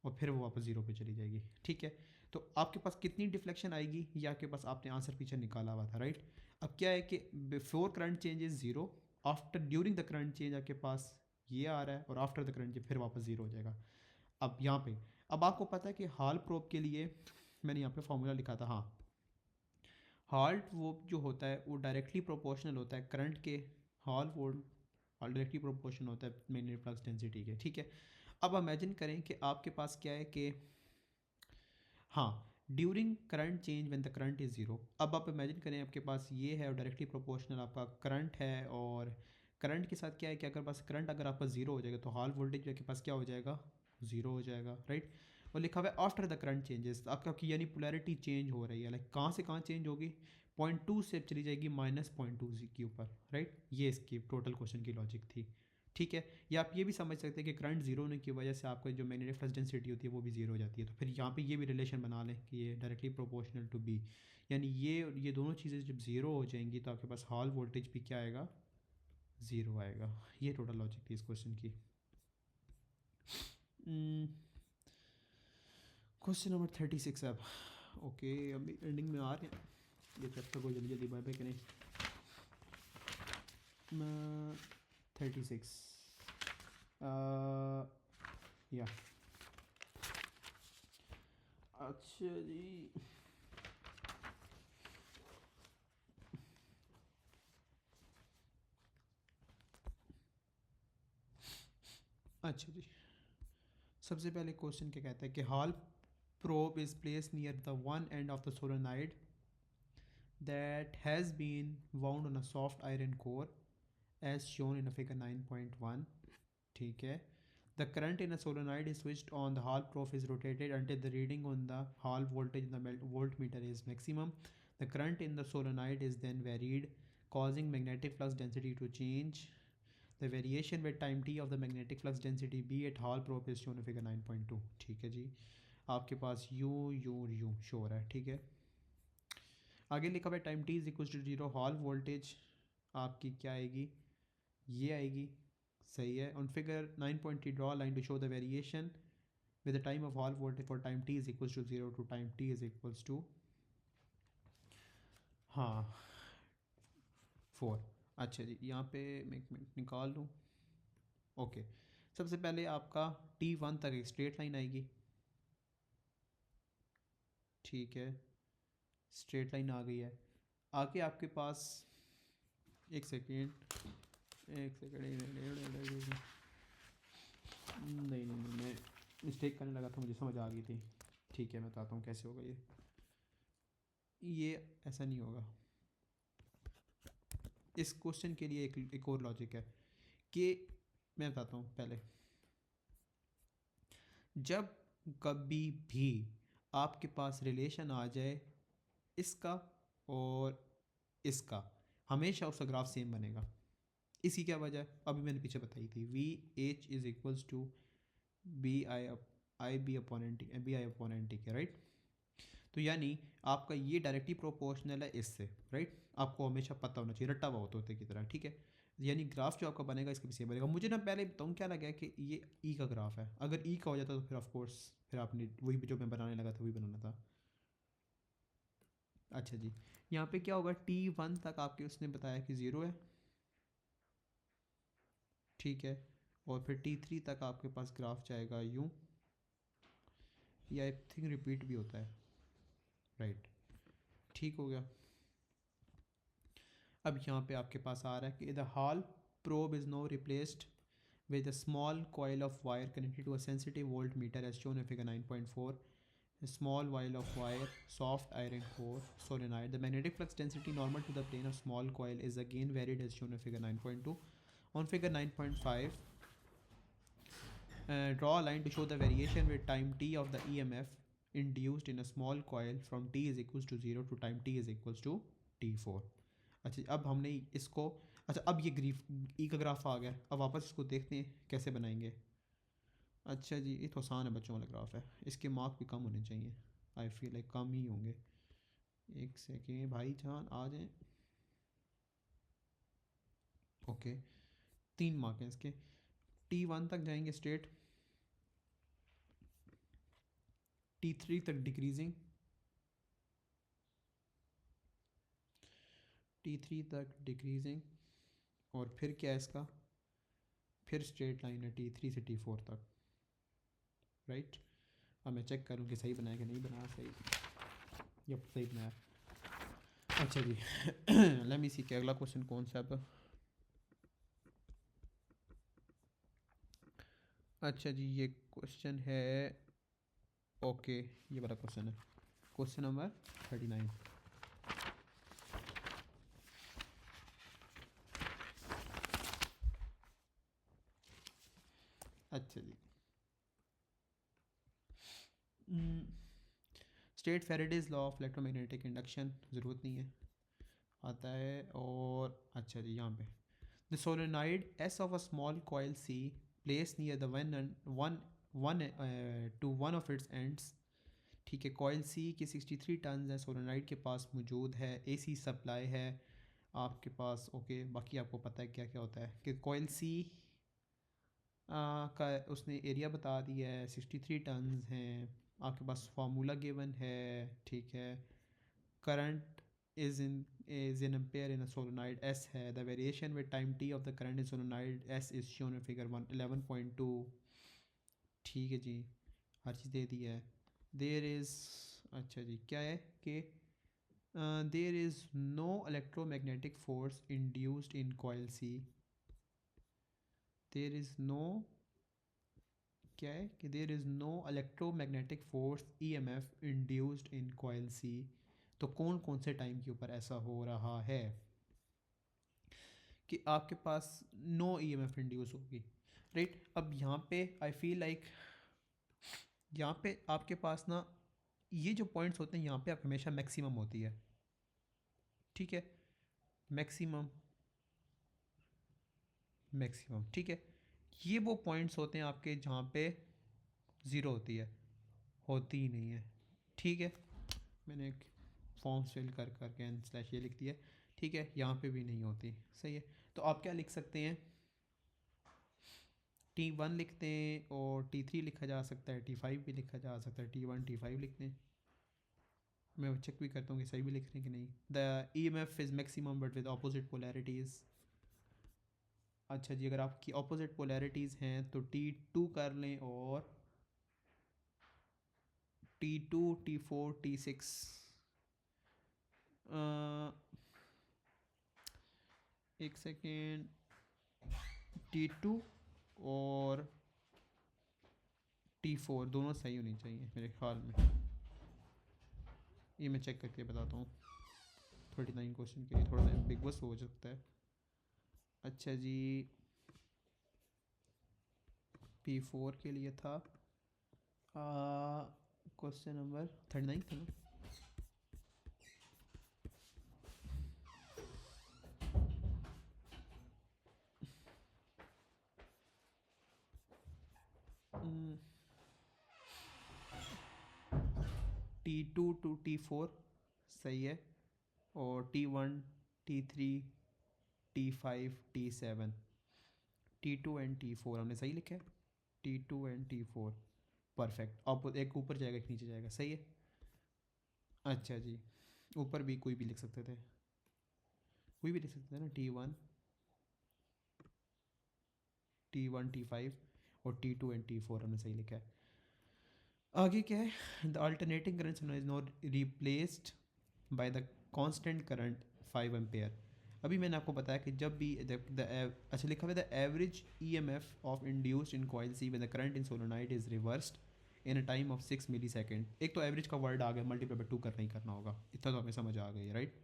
और फिर वो वापस ज़ीरो पे चली जाएगी, ठीक है। तो आपके पास कितनी डिफ्लेक्शन आएगी, ये आपके पास आपने आंसर पीछे निकाला हुआ था, राइट। अब क्या है कि before current change is zero, after during the current change आपके पास ये आ रहा है, और आफ्टर द करंट चेंज फिर वापस ज़ीरो हो जाएगा। अब यहाँ पे, अब आपको पता है कि हॉल प्रोब के लिए मैंने यहाँ पे फॉर्मूला लिखा था, हाँ, हॉल वो जो होता है वो डायरेक्टली प्रोपोर्शनल होता है करंट के, hall volt hall directly proportional होता है मैग्नेटिक फ्लक्स डेंसिटी के, ठीक है। अब इमेजिन करें कि आपके पास क्या है कि, हाँ, during current change when the current is zero, अब आप इमेजिन करें आपके पास ये है, और डायरेक्टली प्रोपोर्शनल आपका करंट है, और करंट के साथ क्या है कि अगर पास करंट अगर आपका ज़ीरो हो जाएगा तो हॉल वोल्टेज आपके पास क्या हो जाएगा, ज़ीरो हो जाएगा, राइट। और लिखा हुआ है आफ्टर द करंट चेंजेस, आपका यानी पोलैरिटी चेंज हो रही है, लाइक कहाँ से कहाँ चेंज होगी, 0.2 से चली जाएगी -0.2 के ऊपर, राइट। ये इसकी टोटल क्वेश्चन की लॉजिक थी, ठीक है। या आप ये भी समझ सकते हैं कि करंट जीरो होने की वजह से आपका जो मैग्नेटिक फ्लक्स डेंसिटी होती है वो भी जीरो हो जाती है। तो फिर यहाँ पे ये भी रिलेशन बना लें कि ये डायरेक्टली प्रोपोर्शनल टू बी, यानी ये दोनों चीज़ें जब ज़ीरो हो जाएंगी तो आपके पास हॉल वोल्टेज भी क्या आएगा, ज़ीरो आएगा। ये टोटल लॉजिक थी इस क्वेश्चन की। क्वेश्चन नंबर 36 अब, ओके अभी एंडिंग में आ रहे हैं, ये चैप्टर को जल्दी जल्दी बाय बाय करें। 36 या अच्छा जी, अच्छा जी, सबसे पहले क्वेश्चन क्या कहता है कि hall probe is placed near the one end of the solenoid that has been wound on a soft iron core as shown in a figure 9.1, ठीक है। The current in a solenoid is switched on, the hall probe is rotated until the reading on the hall voltage in the voltmeter is maximum. The current in the solenoid is then varied, causing magnetic flux density to change. The variation with time t of the magnetic flux density B at hall probe is shown in figure 9.2, ठीक है जी। आपके पास you show हो रहा है, ठीक है। आगे लिखा हुआ है time T is equal to zero, Hall voltage आपकी क्या आएगी, ये आएगी, सही है। On figure 9.3 draw line to show the variation with the time of Hall voltage for time T is equal to zero to time T is equal to, हाँ 4। अच्छा जी, यहाँ पे मैं एक मिनट निकाल लूँ, ओके। सबसे पहले आपका T1 तक एक स्ट्रेट लाइन आएगी, ठीक है, स्ट्रेट लाइन आ गई है। आगे आपके पास एक सेकेंड नहीं मैं मिस्टेक करने लगा था, मुझे समझ आ गई थी, ठीक है मैं बताता हूँ कैसे होगा ये ऐसा नहीं होगा। इस क्वेश्चन के लिए एक और लॉजिक है कि मैं बताता हूँ पहले, जब कभी भी आपके पास रिलेशन आ जाए इसका और इसका, हमेशा उसका ग्राफ सेम बनेगा। इसकी क्या वजह है, अभी मैंने पीछे बताई थी, V H is equals to B I upon N T के, राइट। तो यानी आपका ये डायरेक्टली प्रोपोर्शनल है इससे, राइट। आपको हमेशा पता होना चाहिए, रट्टा हुआ होते की तरह, ठीक है। यानी ग्राफ जो आपका बनेगा इसके पीछे बनेगा। मुझे ना पहले बताऊँ क्या लगा कि ये ई का ग्राफ है, अगर ई का हो जाता तो फिर ऑफ कोर्स फिर आपने वही जो मैं बनाने लगा था वही बनाना था। अच्छा जी, यहाँ पे क्या होगा, T1 तक आपके उसने बताया कि ज़ीरो है, ठीक है। और फिर T3 तक आपके पास ग्राफ जाएगा यूँ, ये आई थिंक रिपीट भी होता है, राइट, ठीक हो गया। अब यहाँ पे आपके पास आ रहा है कि the Hall probe is now replaced with a small coil of wire connected to a sensitive voltmeter as shown in figure 9.4. A small coil of wire, soft iron core, solenoid. The magnetic flux density normal to the plane of small coil is again varied as shown in figure 9.2. On figure 9.5, draw a line to show the variation with time t of the EMF induced in a small coil from t is equals to 0 to time t is equals to t4. अच्छा, अब हमने इसको, अच्छा अब ये grief ई का graph आ गया, अब वापस इसको देखते हैं कैसे बनाएंगे। अच्छा जी, ये तो आसान है, बच्चों वाला ग्राफ है, इसके मार्क भी कम होने चाहिए, आई फील लाइक कम ही होंगे। एक सेकेंड भाई जान आ जाएं, ओके 3 मार्क हैं इसके। T1 तक जाएंगे स्ट्रेट, T3 तक डिक्रीजिंग, T3 तक डिक्रीजिंग, और फिर क्या है इसका, फिर स्ट्रेट लाइन है T3 से T4 तक, राइट। अब मैं चेक करूँ कि सही बनाया कि नहीं बनाया, सही, यप सही बनाया। अच्छा जी लेट मी सी कि अगला क्वेश्चन कौन सा अब। अच्छा जी, ये क्वेश्चन है, ओके ये वाला क्वेश्चन है, क्वेश्चन नंबर 39। अच्छा जी, state Faraday's law of electromagnetic induction, ज़रूरत नहीं है, आता है। और अच्छा जी यहाँ पे the solenoid S of a small coil C place near the one of its ends, ठीक है। कॉइल सी के 63 टन है, सोलेनॉइड के पास मौजूद है, एसी सप्लाई है आपके पास, ओके। बाकी आपको पता है क्या क्या होता है कि कॉइल सी का उसने एरिया बता दिया है, 63 टन्स हैं आपके पास, फार्मूला गिवन है, ठीक है। Current is in ampere in a solenoid S है, the variation with time t of the current in solenoid S is shown in figure 11.2, ठीक है जी, हर चीज़ दे दी है। देयर इज़, अच्छा जी क्या है कि there is no electromagnetic force induced in coil C, there is no, क्या है कि there is no electromagnetic force EMF induced in coil C. तो कौन कौन से टाइम के ऊपर ऐसा हो रहा है कि आपके पास नो ईएमएफ इंड्यूस होगी, राइट। अब यहाँ पे आई फील लाइक यहाँ पे आपके पास ना ये जो पॉइंट्स होते हैं यहाँ पे आप हमेशा मैक्सिमम होती है, ठीक है, मैक्सिमम मैक्सिमम, ठीक है। ये वो पॉइंट्स होते हैं आपके जहाँ पे ज़ीरो होती है, होती ही नहीं है, ठीक है। मैंने एक फॉर्म्स फिल कर करके एन स्लैश ये लिख दिया, ठीक है। यहाँ पे भी नहीं होती, सही है। तो आप क्या लिख सकते हैं, T1 लिखते हैं और T3 लिखा जा सकता है, T5 भी लिखा जा सकता है, T1 T5 लिखते हैं। मैं चेक भी करता हूँ कि सही भी लिख रहे हैं कि नहीं। The E M F is maximum but with opposite polarities, अच्छा जी अगर आपकी अपोजिट पोलैरिटीज़ हैं तो T2 कर लें और T2 T4 T6, एक सेकेंड, T2 और T4 दोनों सही होनी चाहिए मेरे ख्याल में, ये मैं चेक करके बताता हूँ। 39 क्वेश्चन के लिए थोड़ा सा बिग बस हो सकता है। अच्छा जी P4 के लिए था क्वेश्चन नंबर 39 था ना, T2 टू T4 सही है, और T1 T3 T5 T7, T2 and T4 हमने सही लिखा है, T2 एंड T4 परफेक्ट। अब एक ऊपर जाएगा एक नीचे जाएगा, सही है। अच्छा जी ऊपर भी कोई भी लिख सकते थे, कोई भी लिख सकते थे ना, T1 T5 और T2 एंड T4 हमने सही लिखा है। आगे क्या है, the alternating current is not replaced by the constant current 5 ampere. अभी मैंने आपको बताया कि जब भी अच्छा लिखा हुआ है the average EMF of induced in coil C when the current in solenoid is reversed in a time of 6 millisecond. एक तो एवरेज का वर्ड आ गया, मल्टीप्लाई बाय 2 करना ही करना होगा, इतना तो हमें समझ आ गई, राइट।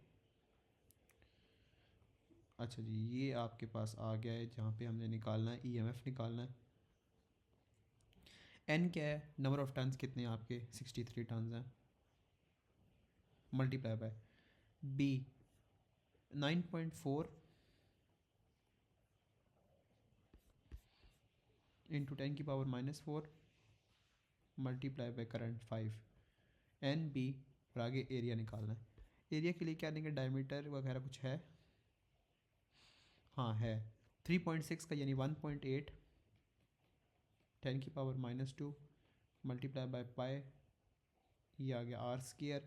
अच्छा जी ये आपके पास आ गया है जहाँ पे हमने निकालना है ईएमएफ निकालना है। एन क्या है, नंबर ऑफ टन्स कितने हैं आपके, 63 टन्स हैं, multiply by B 9.4 into 10⁻⁻⁴ multiply by current 5 N B, और आगे एरिया निकालना है। एरिया के लिए क्या देंगे, डायमीटर वगैरह कुछ है, हाँ है 3.6 का यानी 1.8 10⁻⁻² मल्टीप्लाई बाय पाई, ये आ गया आर स्क्र,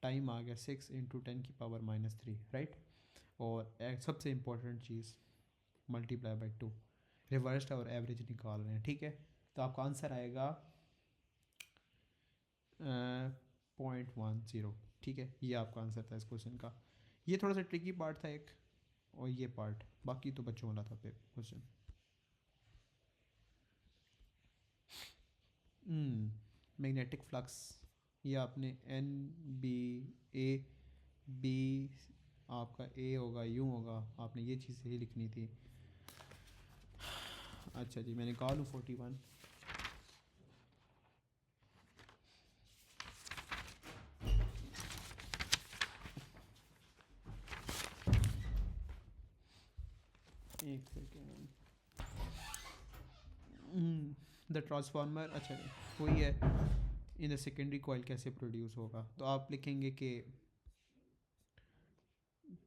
टाइम आ गया 6 इंटू 10⁻⁻3, राइट। और एक सबसे important cheese multiply by 2, reversed और एवरेज निकाल रहे हैं, ठीक है। तो आपका आंसर आएगा 0.10, ठीक है। ये आपका आंसर था इस क्वेश्चन का। ये थोड़ा सा ट्रिकी पार्ट था एक, और ये पार्ट बाकी तो बच्चों वाला था क्वेश्चन। मैग्नेटिक फ्लक्स, ये आपने एन बी ए बी, आपका ए होगा यूँ होगा, आपने ये चीज़ सही लिखनी थी। अच्छा जी मैं निकालूँ 41, एक सेकेंड, द ट्रांसफार्मर, अच्छा वही है, इन द सेकेंडरी कॉइल कैसे प्रोड्यूस होगा, तो आप लिखेंगे कि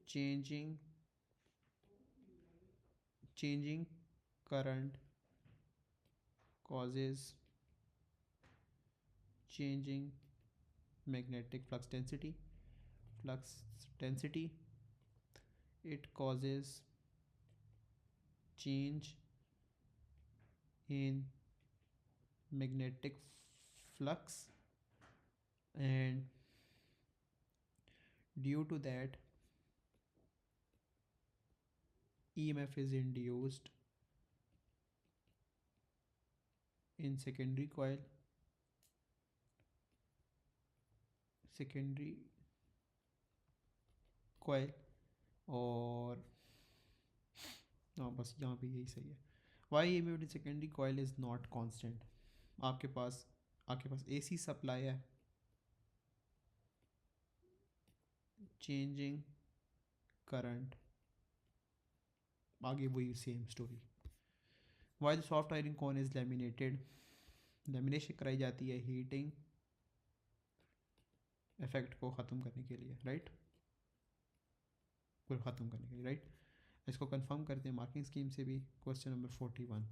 changing changing current causes changing magnetic flux density. It causes change in magnetic flux, and due to that EMF is induced in secondary coil, और हाँ बस यहाँ पे यही सही है. Why EMF in secondary coil is not constant. आपके पास AC सप्लाई है, चेंजिंग करंट, आगे वही same story. Why the soft iron core is laminated, lamination कराई जाती है हीटिंग इफेक्ट को ख़त्म करने के लिए, राइट, को ख़त्म करने के लिए, राइट. इसको कंफर्म करते हैं मार्किंग स्कीम से भी. Question number 41.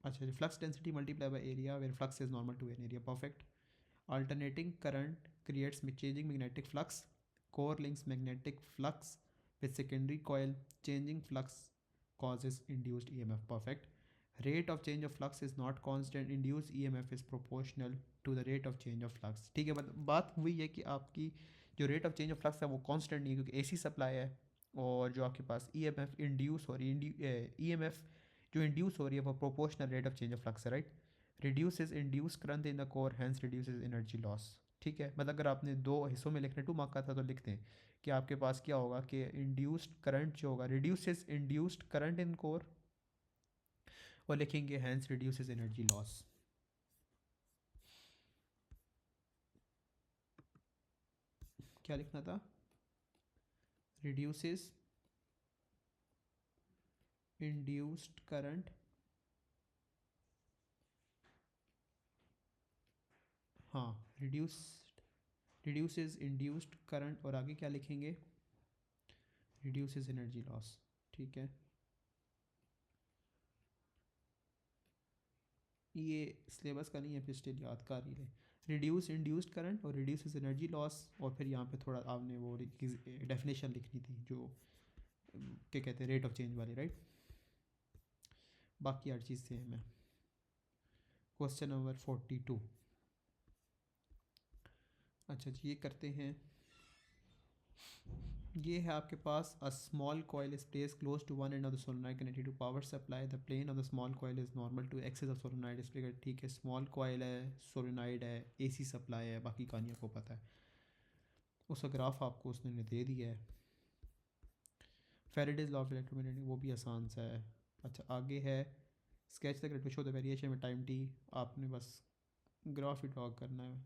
अच्छा, flux density multiply by area where flux is normal to an area, perfect. Alternating current creates changing magnetic flux. Core links magnetic flux with secondary coil. Changing flux causes induced EMF. Perfect. Rate of change of flux is not constant. Induced EMF is proportional to the rate of change of flux. ठीक है, बात वही है कि आपकी जो rate of change of flux है वो कांस्टेंट नहीं है, क्योंकि एसी सप्लाई है, और जो आपके पास ईएमएफ इंड्यूस हो रही है, ईएमएफ जो इंड्यूस हो रही है वो proportional rate of change of flux है, right. Reduces induce current in the core, hence reduces energy loss. ठीक है, मतलब अगर आपने दो हिस्सों में लिखने 2 मार्क का था तो लिखते हैं कि आपके पास क्या होगा कि इंड्यूस्ड करंट जो होगा, reduces induced current in core, और लिखेंगे हैंस रिड्यूसेस एनर्जी लॉस. क्या लिखना था, रिड्यूसेस इंड्यूस्ड करंट, हाँ रिड्यूसेस इंड्यूस्ड करंट, और आगे क्या लिखेंगे, रिड्यूसेस एनर्जी लॉस. ठीक है, ये सिलेबस का नहीं है, फिर स्टिल याद कर ही ले. रिड्यूस इंड्यूस्ड करंट और रिड्यूसेस एनर्जी लॉस, और फिर यहाँ पे थोड़ा आपने वो डेफिनेशन लिखनी थी जो क्या कहते हैं रेट ऑफ चेंज वाली, राइट. बाकी हर चीज़ सेम है. Question number 42. अच्छा जी, ये करते हैं. ये है आपके पास a small coil is place close to one end of the solenoid connected to power supply. The plane of the small coil is normal to axis of solenoid display. ठीक है, स्मॉल कॉइल है, solenoid है, AC supply है, बाकी कहानी आपको पता है. उसका ग्राफ आपको उसने दे दिया है. फेरेडेज लॉ ऑफ इलेक्ट्रोमैग्नेटिक, वो भी आसान सा है. अच्छा, आगे है sketch the grade show the variation में टाइम टी. आपने बस ग्राफ ही ड्रॉ करना है.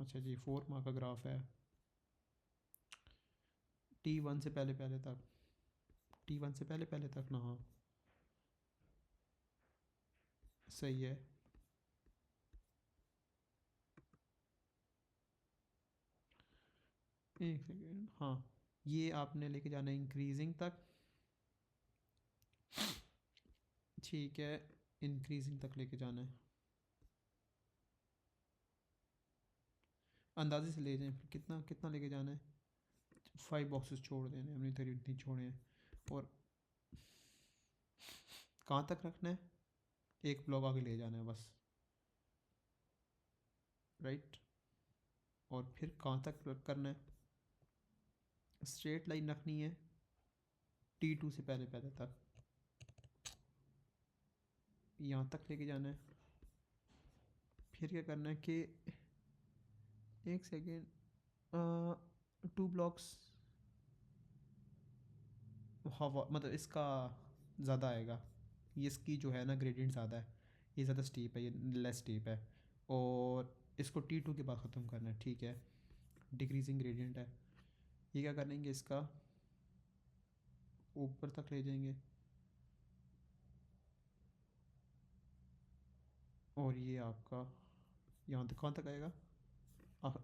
अच्छा जी, 4 मार्क का ग्राफ है. T1 से पहले पहले तक, T1 से पहले पहले तक ना, हाँ सही है. एक सेकेंड, हाँ ये आपने लेके जाना है इंक्रीजिंग तक. ठीक है, इंक्रीजिंग तक लेके जाना है. अंदाजे से ले जाएं, फिर कितना कितना लेके जाना है. 5 बॉक्सेस छोड़ देने हमने, इधर इतनी छोड़े हैं. और कहाँ तक रखना है, एक ब्लॉक आगे ले जाना है बस, राइट. और फिर कहाँ तक करना है, स्ट्रेट लाइन रखनी है T2 से पहले पहले तक, यहाँ तक लेके जाना है. फिर क्या करना है कि एक सेकेंड, 2 ब्लॉक्स हवा, मतलब इसका ज़्यादा आएगा, ये इसकी जो है ना ग्रेडियंट ज़्यादा है, ये ज़्यादा स्टीप है, ये लेस स्टीप है, और इसको T2 के बाद ख़त्म करना है. ठीक है, डिक्रीजिंग ग्रेडियंट है. ये क्या करेंगे, इसका ऊपर तक ले जाएंगे और ये आपका यहाँ तक, कहाँ तक आएगा,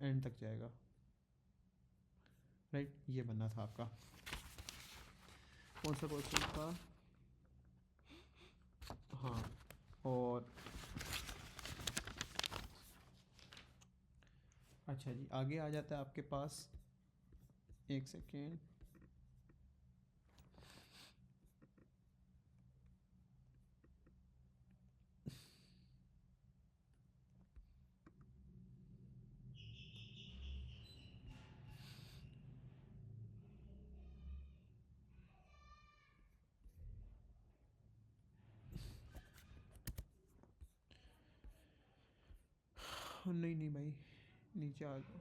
एंड तक जाएगा। राइट, ये बनना था आपका। कौन सा क्वेश्चन था? हाँ, और अच्छा जी, आगे आ जाता है आपके पास, एक सेकेंड। नहीं नहीं भाई, नीचे आ जाओ।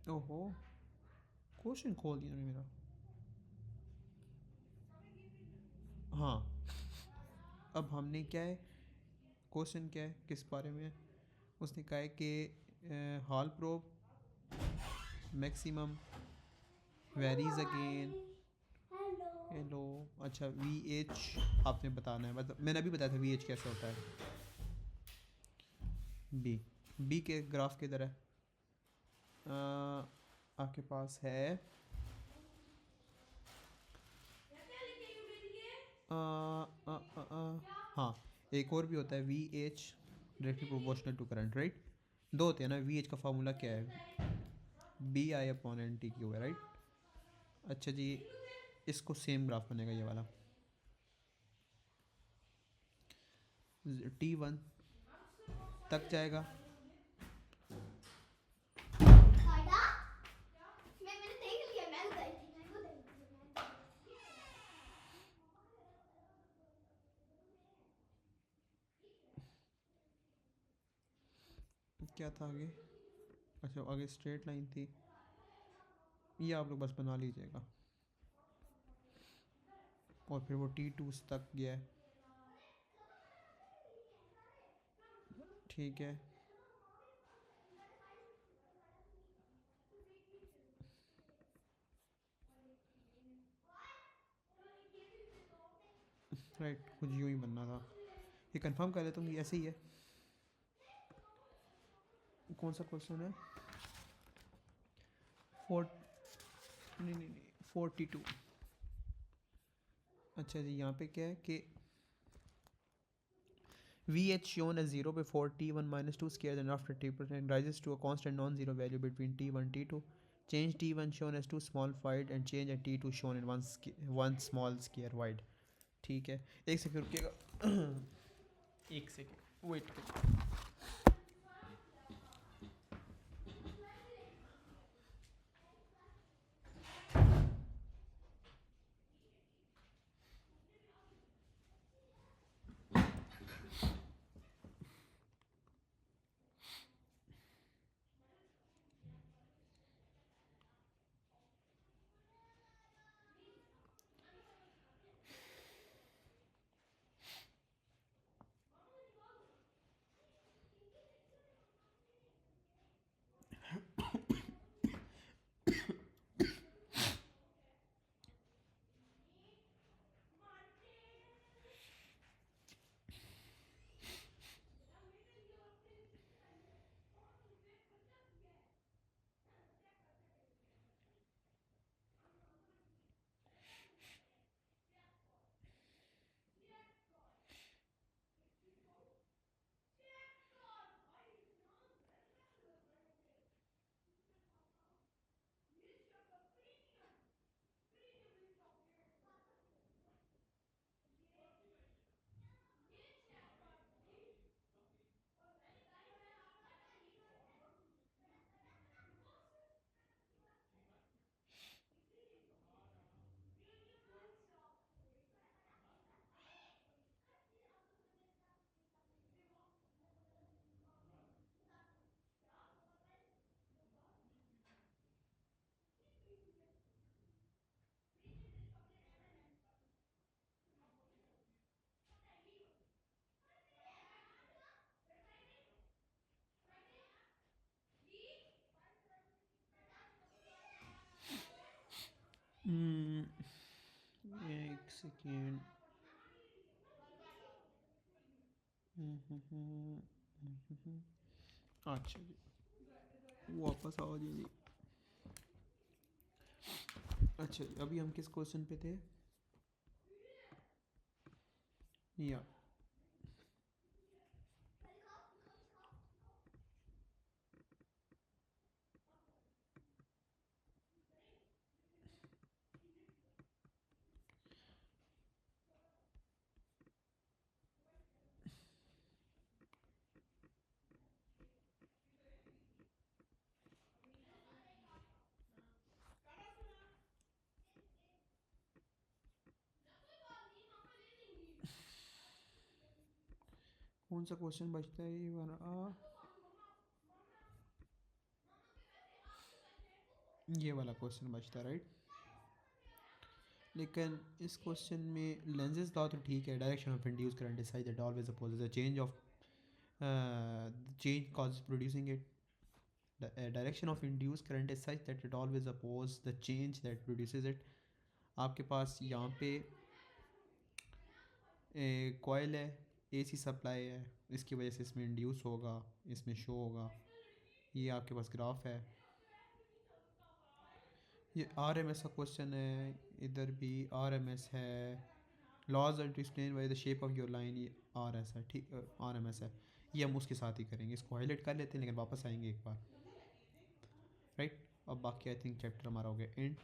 ओहो, क्वेश्चन खोल दिया मेरा। हाँ, अब हमने क्या है, क्वेश्चन क्या है, किस बारे में है? उसने कहा है कि hall probe maximum varies again. Hello. अच्छा, वी एच आपने बताना है, मतलब मैंने अभी बताया था वी एच कैसे होता है। बी, बी के ग्राफ की तरह आपके पास है आ, आ, आ, आ, हाँ, एक और भी होता है V H directly proportional to current, right. दो होते हैं ना, वी एच का फार्मूला क्या है, B I upon N T Q है, राइट। अच्छा जी, इसको सेम ग्राफ बनेगा ये वाला, टी वन तक जाएगा, क्या था आगे, अच्छा आगे स्ट्रेट लाइन थी, ये आप लोग बस बना लीजिएगा, और फिर वो टी टू तक गया है, ठीक है। राइट, कुछ यूँ ही बनना था। ये कंफर्म कर लेता हूँ, ये ऐसे ही है। कौन सा क्वेश्चन है? फोर, नहीं नहीं नहीं, 42। अच्छा जी, यहाँ पे क्या है कि VH shown as 0 before T1 minus 2 squares and after T% rises to a constant non-zero value between T1 T2. Change T1 shown as 2 small wide and change a T2 shown in one small square wide. ठीक है, एक second रुकिएगा, एक second wait करिए। एक second. अच्छा जी, वापस आओ जी। अच्छा जी, अभी हम किस क्वेश्चन पे थे? या कौन सा क्वेश्चन बचता है? ये वाला क्वेश्चन बचता है, राइट? लेकिन इस क्वेश्चन में लेंजेस लॉ तो ठीक है, direction of induce current is such that always opposes the change of change causes producing it. The direction of induced current is such that it always opposes the change that produces it. आपके पास यहाँ पे coil है, AC supply है, इसकी वजह से इसमें इंड्यूस होगा, इसमें शो होगा। ये आपके पास ग्राफ है। ये आर एम एस का क्वेश्चन है, इधर भी आर एम एस है। Laws are to explain by the shape of your line, ये आर एस है, ठीक, आर एम एस है। ये हम उसके साथ ही करेंगे, इसको हाईलाइट कर लेते हैं लेकिन वापस आएंगे एक बार, राइट? अब बाकी आई थिंक चैप्टर हमारा हो गया एंड।